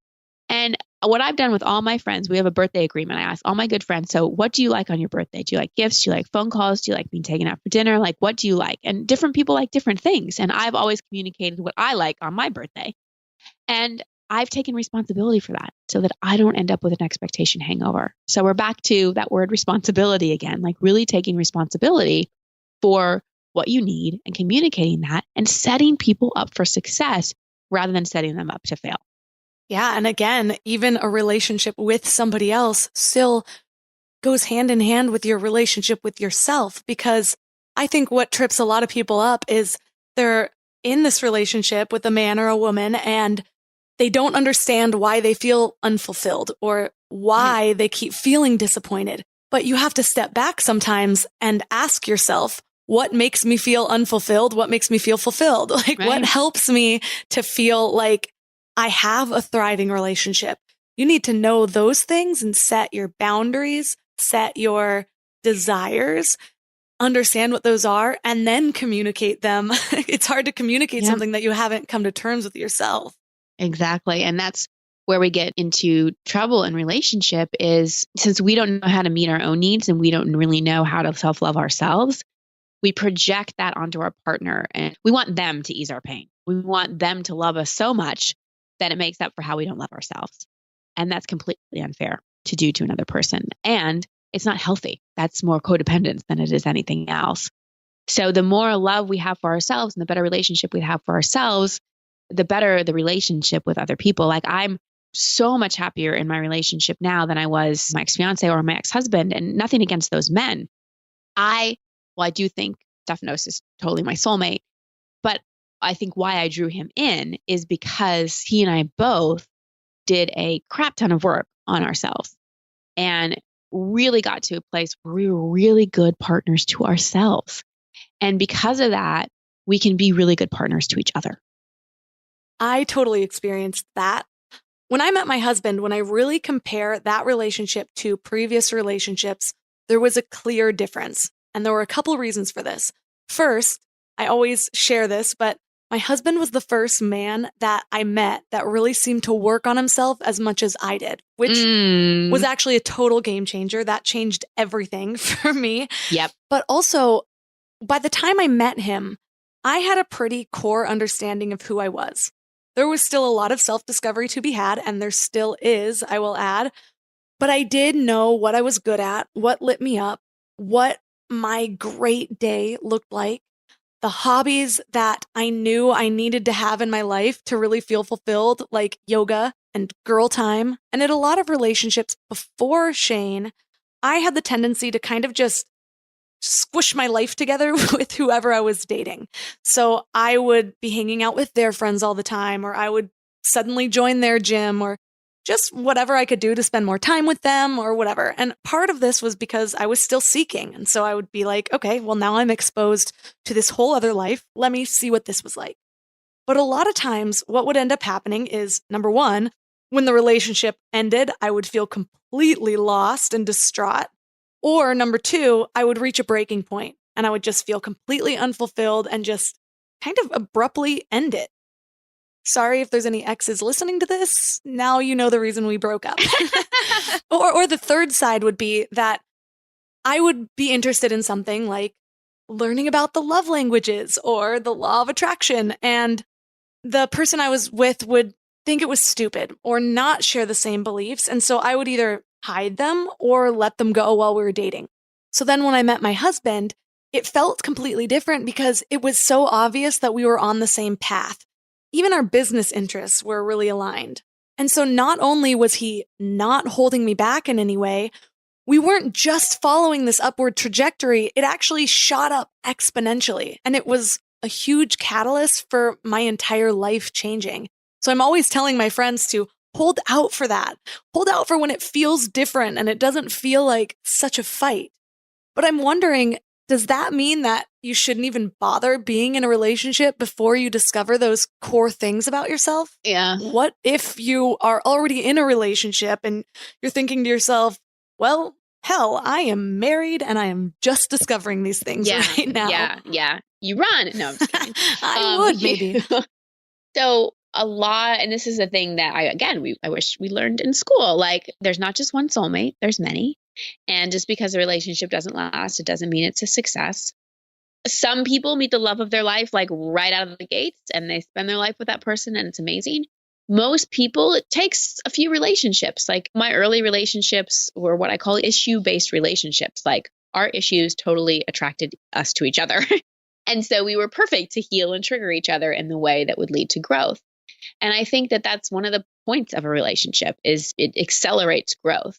And what I've done with all my friends, we have a birthday agreement. I ask all my good friends, so what do you like on your birthday? Do you like gifts? Do you like phone calls? Do you like being taken out for dinner? Like, what do you like? And different people like different things. And I've always communicated what I like on my birthday. And I've taken responsibility for that so that I don't end up with an expectation hangover. So we're back to that word responsibility again, like really taking responsibility for what you need and communicating that and setting people up for success rather than setting them up to fail. Yeah. And again, even a relationship with somebody else still goes hand in hand with your relationship with yourself, because I think what trips a lot of people up is they're in this relationship with a man or a woman and they don't understand why they feel unfulfilled or why they keep feeling disappointed. But you have to step back sometimes and ask yourself, what makes me feel unfulfilled? What makes me feel fulfilled? Like, what helps me to feel like I have a thriving relationship? You need to know those things and set your boundaries, set your desires, understand what those are, and then communicate them. It's hard to communicate something that you haven't come to terms with yourself. Exactly. And that's where we get into trouble in relationship is, since we don't know how to meet our own needs and we don't really know how to self-love ourselves, we project that onto our partner and we want them to ease our pain. We want them to love us so much that it makes up for how we don't love ourselves. And that's completely unfair to do to another person. And it's not healthy. That's more codependence than it is anything else. So the more love we have for ourselves and the better relationship we have for ourselves, the better the relationship with other people. Like, I'm so much happier in my relationship now than I was my ex-fiance or my ex-husband, and nothing against those men. I do think Stephanos is totally my soulmate, but I think why I drew him in is because he and I both did a crap ton of work on ourselves and really got to a place where we were really good partners to ourselves. And because of that, we can be really good partners to each other. I totally experienced that. When I met my husband, when I really compare that relationship to previous relationships, there was a clear difference. And there were a couple reasons for this. First, I always share this, but my husband was the first man that I met that really seemed to work on himself as much as I did, which was actually a total game changer. That changed everything for me. Yep. But also, by the time I met him, I had a pretty core understanding of who I was. There was still a lot of self-discovery to be had, and there still is, I will add. But I did know what I was good at, what lit me up, what my great day looked like, the hobbies that I knew I needed to have in my life to really feel fulfilled, like yoga and girl time. And in a lot of relationships before Shane, I had the tendency to kind of just squish my life together with whoever I was dating. So I would be hanging out with their friends all the time, or I would suddenly join their gym, or just whatever I could do to spend more time with them or whatever. And part of this was because I was still seeking. And so I would be like, okay, well, now I'm exposed to this whole other life. Let me see what this was like. But a lot of times what would end up happening is, number one, when the relationship ended, I would feel completely lost and distraught. Or number two, I would reach a breaking point and I would just feel completely unfulfilled and just kind of abruptly end it. Sorry if there's any exes listening to this. Now you know the reason we broke up. Or the third side would be that I would be interested in something like learning about the love languages or the law of attraction, and the person I was with would think it was stupid or not share the same beliefs, and so I would either hide them or let them go while we were dating. So then when I met my husband, it felt completely different because it was so obvious that we were on the same path. Even our business interests were really aligned. And so not only was he not holding me back in any way, we weren't just following this upward trajectory, it actually shot up exponentially. And it was a huge catalyst for my entire life changing. So I'm always telling my friends to hold out for that. Hold out for when it feels different and it doesn't feel like such a fight. But I'm wondering, does that mean that you shouldn't even bother being in a relationship before you discover those core things about yourself? Yeah. What if you are already in a relationship and you're thinking to yourself, well, hell, I am married and I am just discovering these things right now. Yeah. You run. No, I'm just kidding. I would maybe. So a lot, and this is a thing that I wish we learned in school. Like, there's not just one soulmate, there's many. And just because a relationship doesn't last, it doesn't mean it's a success. Some people meet the love of their life like right out of the gates and they spend their life with that person and it's amazing. Most people, it takes a few relationships. Like my early relationships were what I call issue-based relationships. Like our issues totally attracted us to each other. And so we were perfect to heal and trigger each other in the way that would lead to growth. And I think that that's one of the points of a relationship is it accelerates growth.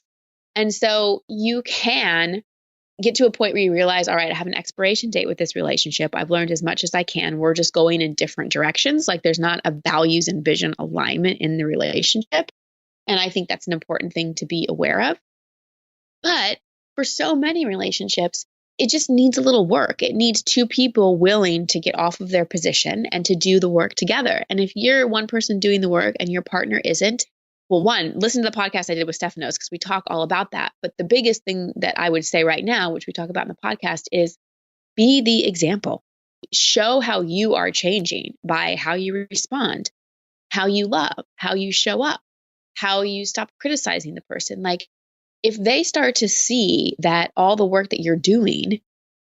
And so you can get to a point where you realize, all right, I have an expiration date with this relationship. I've learned as much as I can. We're just going in different directions. Like there's not a values and vision alignment in the relationship. And I think that's an important thing to be aware of. But for so many relationships, it just needs a little work. It needs two people willing to get off of their position and to do the work together. And if you're one person doing the work and your partner isn't, well, one, listen to the podcast I did with Stephanos because we talk all about that. But the biggest thing that I would say right now, which we talk about in the podcast, is be the example. Show how you are changing by how you respond, how you love, how you show up, how you stop criticizing the person. Like if they start to see that all the work that you're doing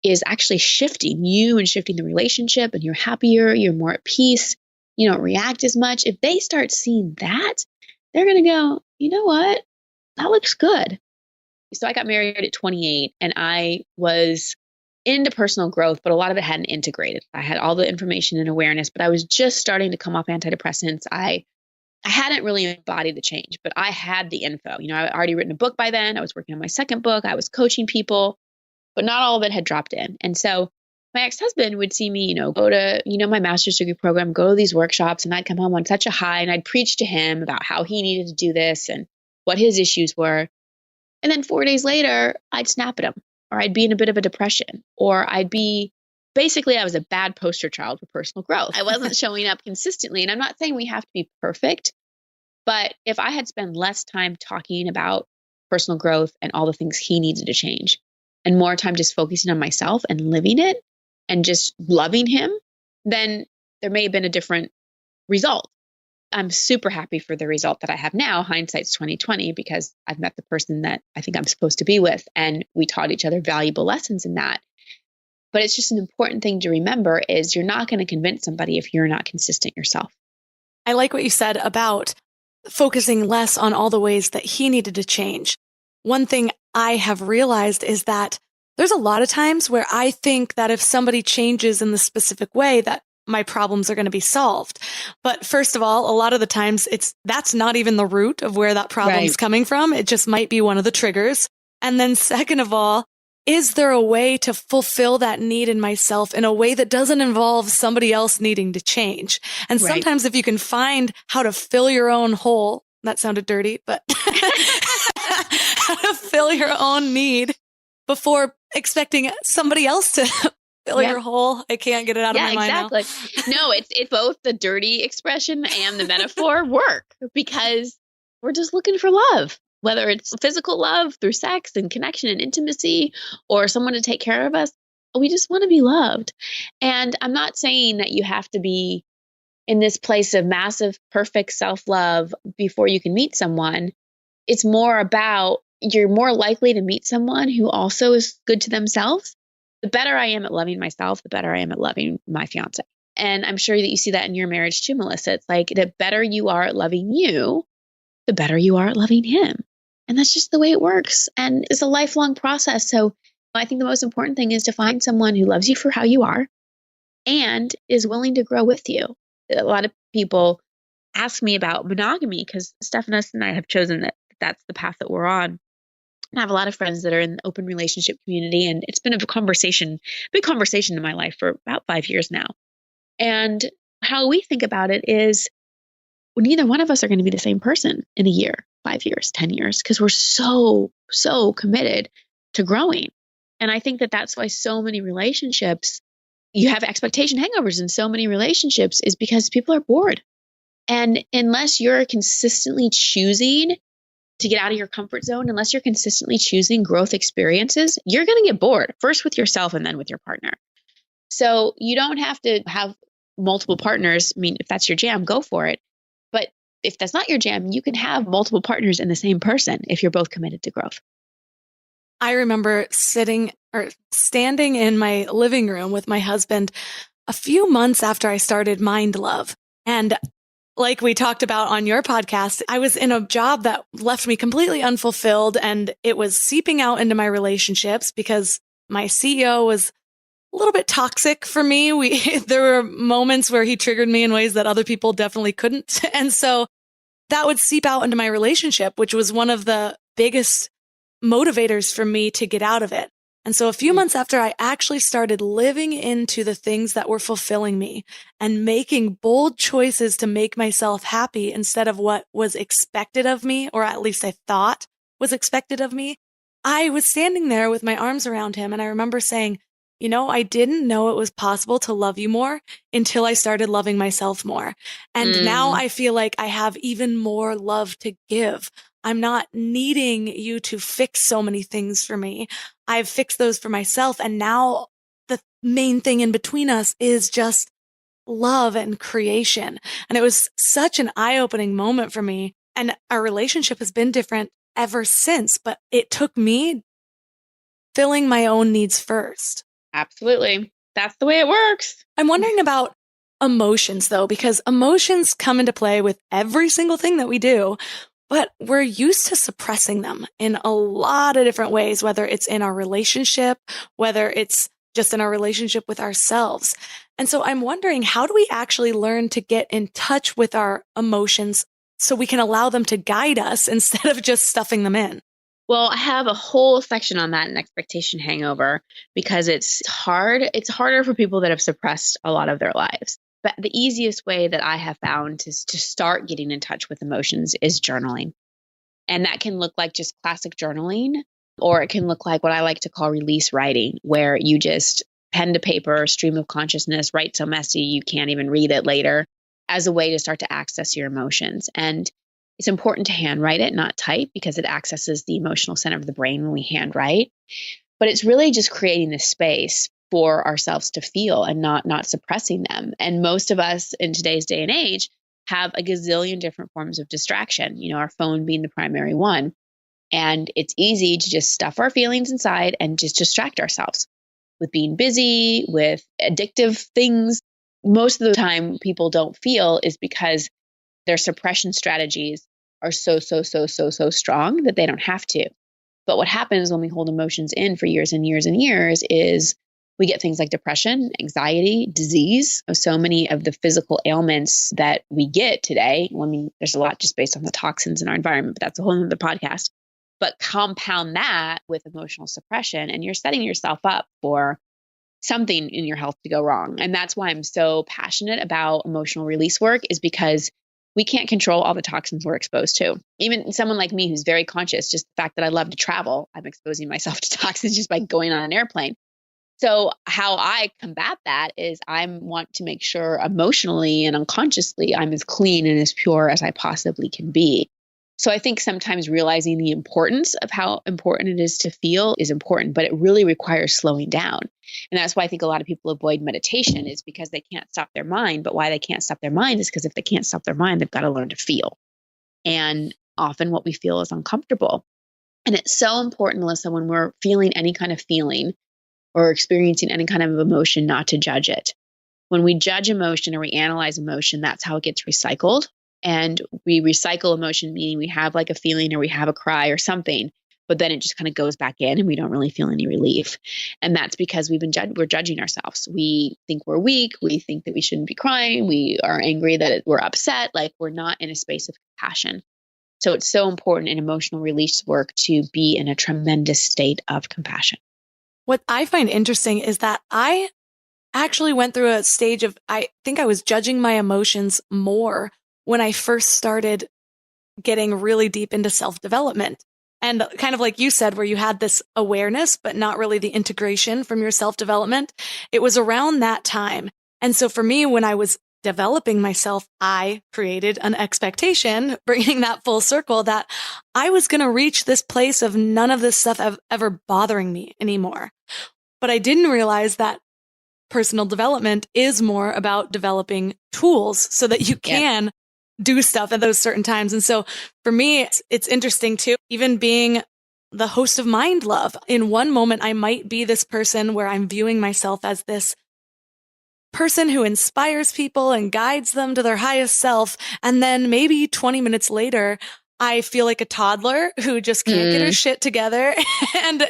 is actually shifting you and shifting the relationship and you're happier, you're more at peace, you don't react as much. If they start seeing that, they're going to go, you know what? That looks good. So I got married at 28 and I was into personal growth, but a lot of it hadn't integrated. I had all the information and awareness, but I was just starting to come off antidepressants. I hadn't really embodied the change, but I had the info. You know, I had already written a book by then. I was working on my second book. I was coaching people, but not all of it had dropped in. And so my ex-husband would see me, go to, my master's degree program, go to these workshops, and I'd come home on such a high and I'd preach to him about how he needed to do this and what his issues were. And then 4 days later, I'd snap at him or I'd be in a bit of a depression or I'd be basically I was a bad poster child for personal growth. I wasn't showing up consistently. And I'm not saying we have to be perfect, but if I had spent less time talking about personal growth and all the things he needed to change and more time just focusing on myself and living it and just loving him, then there may have been a different result. I'm super happy for the result that I have now. Hindsight's 2020, because I've met the person that I think I'm supposed to be with, and we taught each other valuable lessons in that. But it's just an important thing to remember is you're not going to convince somebody if you're not consistent yourself. I like what you said about focusing less on all the ways that he needed to change. One thing I have realized is that there's a lot of times where I think that if somebody changes in the specific way that my problems are going to be solved. But first of all, a lot of the times that's not even the root of where that problem's coming from. It just might be one of the triggers. And then second of all, is there a way to fulfill that need in myself in a way that doesn't involve somebody else needing to change? And sometimes if you can find how to fill your own hole, that sounded dirty, but how to fill your own need before expecting somebody else to fill your hole. I can't get it out of my mind now. No, it's both the dirty expression and the metaphor work because we're just looking for love, whether it's physical love through sex and connection and intimacy or someone to take care of us. We just want to be loved. And I'm not saying that you have to be in this place of massive, perfect self-love before you can meet someone. It's more about you're more likely to meet someone who also is good to themselves. The better I am at loving myself, the better I am at loving my fiance. And I'm sure that you see that in your marriage too, Melissa. It's like the better you are at loving you, the better you are at loving him. And that's just the way it works. And it's a lifelong process. So I think the most important thing is to find someone who loves you for how you are and is willing to grow with you. A lot of people ask me about monogamy because Stephanos and I have chosen that that's the path that we're on. I have a lot of friends that are in the open relationship community, and it's been a big conversation in my life for about 5 years now. And how we think about it is neither one of us are going to be the same person in a year, 5 years, 10 years, because we're so committed to growing. And I think that that's why so many relationships, you have expectation hangovers in so many relationships is because people are bored. And unless you're consistently choosing to get out of your comfort zone, unless you're consistently choosing growth experiences, you're going to get bored first with yourself and then with your partner. So you don't have to have multiple partners. I mean, if that's your jam, go for it. But if that's not your jam, you can have multiple partners in the same person if you're both committed to growth. I remember standing in my living room with my husband a few months after I started Mind Love. And like we talked about on your podcast, I was in a job that left me completely unfulfilled, and it was seeping out into my relationships because my CEO was a little bit toxic for me. There were moments where he triggered me in ways that other people definitely couldn't. And so that would seep out into my relationship, which was one of the biggest motivators for me to get out of it. And so a few months after I actually started living into the things that were fulfilling me and making bold choices to make myself happy instead of what was expected of me, or at least I thought was expected of me, I was standing there with my arms around him. And I remember saying, I didn't know it was possible to love you more until I started loving myself more. And now I feel like I have even more love to give. I'm not needing you to fix so many things for me. I've fixed those for myself. And now the main thing in between us is just love and creation. And it was such an eye-opening moment for me. And our relationship has been different ever since, but it took me filling my own needs first. Absolutely. That's the way it works. I'm wondering about emotions though, because emotions come into play with every single thing that we do. But we're used to suppressing them in a lot of different ways, whether it's in our relationship, whether it's just in our relationship with ourselves. And so I'm wondering, how do we actually learn to get in touch with our emotions so we can allow them to guide us instead of just stuffing them in? Well, I have a whole section on that in Expectation Hangover because it's hard. It's harder for people that have suppressed a lot of their lives. But the easiest way that I have found to start getting in touch with emotions is journaling. And that can look like just classic journaling, or it can look like what I like to call release writing, where you just pen to paper, stream of consciousness, write so messy you can't even read it later, as a way to start to access your emotions. And it's important to handwrite it, not type, because it accesses the emotional center of the brain when we handwrite. But it's really just creating this space for ourselves to feel and not suppressing them. And most of us in today's day and age have a gazillion different forms of distraction, our phone being the primary one. And it's easy to just stuff our feelings inside and just distract ourselves with being busy, with addictive things. Most of the time people don't feel is because their suppression strategies are so strong that they don't have to. But what happens when we hold emotions in for years and years and years is we get things like depression, anxiety, disease. So many of the physical ailments that we get today, there's a lot just based on the toxins in our environment, but that's a whole other podcast. But compound that with emotional suppression, and you're setting yourself up for something in your health to go wrong. And that's why I'm so passionate about emotional release work, is because we can't control all the toxins we're exposed to. Even someone like me who's very conscious, just the fact that I love to travel, I'm exposing myself to toxins just by going on an airplane. So how I combat that is I want to make sure emotionally and unconsciously I'm as clean and as pure as I possibly can be. So I think sometimes realizing the importance of how important it is to feel is important, but it really requires slowing down. And that's why I think a lot of people avoid meditation, is because they can't stop their mind. But why they can't stop their mind is because if they can't stop their mind, they've got to learn to feel. And often what we feel is uncomfortable. And it's so important, Melissa, when we're feeling any kind of feeling or experiencing any kind of emotion, not to judge it. When we judge emotion or we analyze emotion, that's how it gets recycled. And we recycle emotion, meaning we have like a feeling or we have a cry or something, but then it just kind of goes back in and we don't really feel any relief. And that's because we're judging ourselves. We think we're weak. We think that we shouldn't be crying. We are angry that we're upset. Like we're not in a space of compassion. So it's so important in emotional release work to be in a tremendous state of compassion. What I find interesting is that I actually went through a stage of, I think I was judging my emotions more when I first started getting really deep into self-development. And kind of like you said, where you had this awareness, but not really the integration from your self-development. It was around that time. And so for me, when I was developing myself, I created an expectation, bringing that full circle, that I was going to reach this place of none of this stuff ever bothering me anymore. But I didn't realize that personal development is more about developing tools so that you can do stuff at those certain times. And so for me, it's interesting too, even being the host of Mind Love. In one moment, I might be this person where I'm viewing myself as this person who inspires people and guides them to their highest self. And then maybe 20 minutes later, I feel like a toddler who just can't get her shit together. and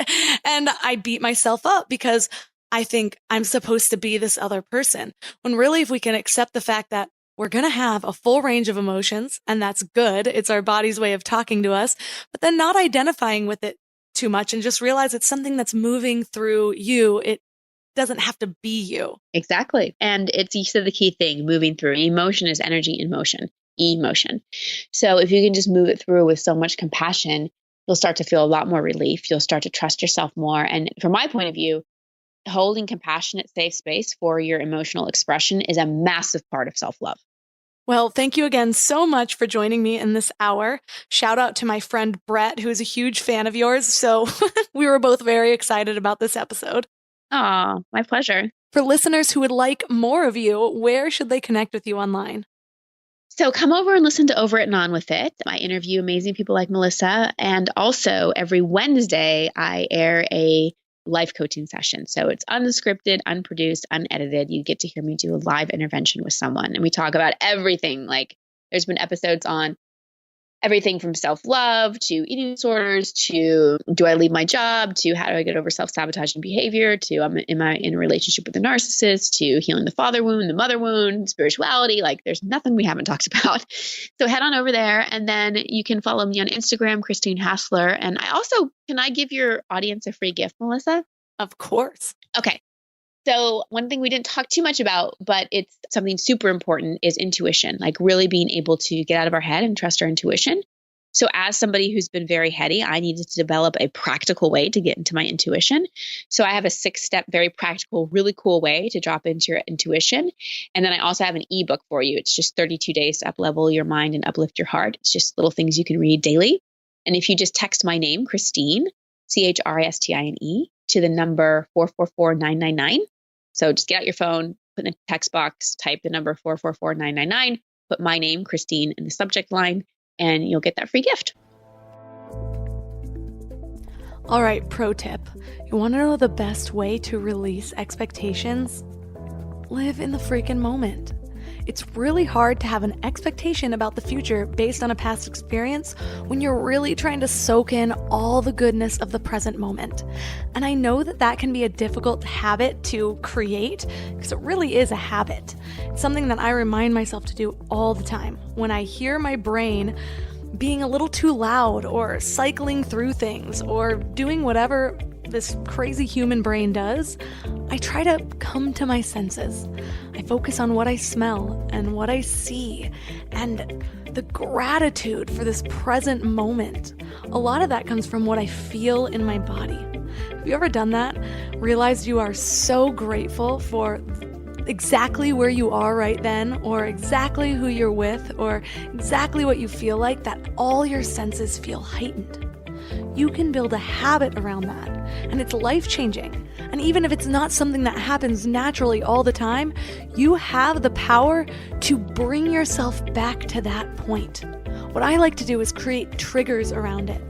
I beat myself up because I think I'm supposed to be this other person. When really, if we can accept the fact that we're going to have a full range of emotions, and that's good. It's our body's way of talking to us, but then not identifying with it too much and just realize it's something that's moving through you. It doesn't have to be you. Exactly. And you said the key thing, moving through. Emotion is energy in motion, emotion. So if you can just move it through with so much compassion, you'll start to feel a lot more relief. You'll start to trust yourself more. And from my point of view, holding compassionate, safe space for your emotional expression is a massive part of self-love. Well, thank you again so much for joining me in this hour. Shout out to my friend Brett, who is a huge fan of yours. So we were both very excited about this episode. Oh, my pleasure. For listeners who would like more of you, where should they connect with you online? So come over and listen to Over It and On With It. I interview amazing people like Melissa. And also every Wednesday, I air a life coaching session. So it's unscripted, unproduced, unedited. You get to hear me do a live intervention with someone. And we talk about everything. Like there's been episodes on everything from self-love to eating disorders to do I leave my job to how do I get over self-sabotaging behavior to am I in a relationship with a narcissist to healing the father wound, the mother wound, spirituality. Like there's nothing we haven't talked about. So head on over there and then you can follow me on Instagram, Christine Hassler. And can I give your audience a free gift, Melissa? Of course. Okay. So one thing we didn't talk too much about, but it's something super important is intuition, like really being able to get out of our head and trust our intuition. So as somebody who's been very heady, I needed to develop a practical way to get into my intuition. So I have a 6-step, very practical, really cool way to drop into your intuition. And then I also have an ebook for you. It's just 32 days to up-level your mind and uplift your heart. It's just little things you can read daily. And if you just text my name, Christine, Christine, to the number 444999. So just get out your phone, put in a text box, type the number 444999, put my name, Christine, in the subject line, and you'll get that free gift. All right, pro tip. You want to know the best way to release expectations? Live in the freaking moment. It's really hard to have an expectation about the future based on a past experience when you're really trying to soak in all the goodness of the present moment. And I know that that can be a difficult habit to create because it really is a habit. It's something that I remind myself to do all the time. When I hear my brain being a little too loud or cycling through things or doing whatever this crazy human brain does, I try to come to my senses. I focus on what I smell and what I see and the gratitude for this present moment. A lot of that comes from what I feel in my body. Have you ever done that? Realized you are so grateful for exactly where you are right then, or exactly who you're with, or exactly what you feel like, that all your senses feel heightened. You can build a habit around that, and it's life-changing. And even if it's not something that happens naturally all the time, you have the power to bring yourself back to that point. What I like to do is create triggers around it.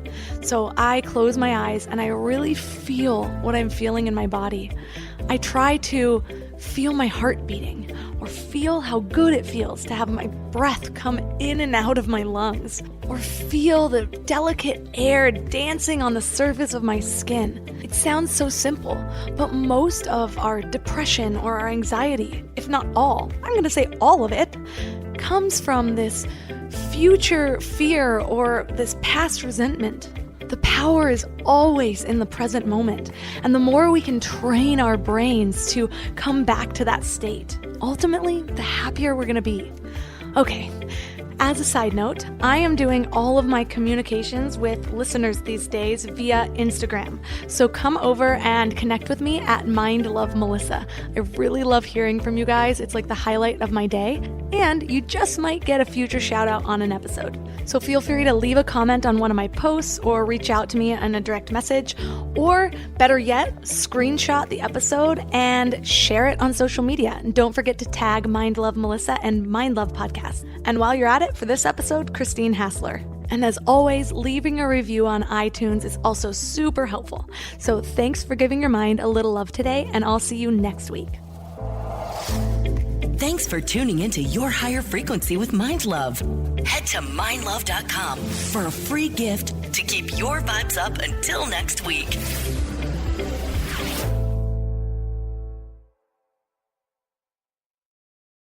So I close my eyes and I really feel what I'm feeling in my body. I try to feel my heart beating, or feel how good it feels to have my breath come in and out of my lungs, or feel the delicate air dancing on the surface of my skin. It sounds so simple, but most of our depression or our anxiety, if not all, I'm going to say all of it, comes from this future fear or this past resentment. The power is always in the present moment, and the more we can train our brains to come back to that state, ultimately, the happier we're going to be. Okay, as a side note, I am doing all of my communications with listeners these days via Instagram. So come over and connect with me at MindLoveMelissa. I really love hearing from you guys. It's like the highlight of my day. And you just might get a future shout out on an episode. So feel free to leave a comment on one of my posts or reach out to me in a direct message, or better yet, screenshot the episode and share it on social media. And don't forget to tag Mind Love Melissa and Mind Love Podcast. And while you're at it, for this episode, Christine Hassler. And as always, leaving a review on iTunes is also super helpful. So thanks for giving your mind a little love today, and I'll see you next week. Thanks for tuning into Your Higher Frequency with Mind Love. Head to mindlove.com for a free gift to keep your vibes up until next week.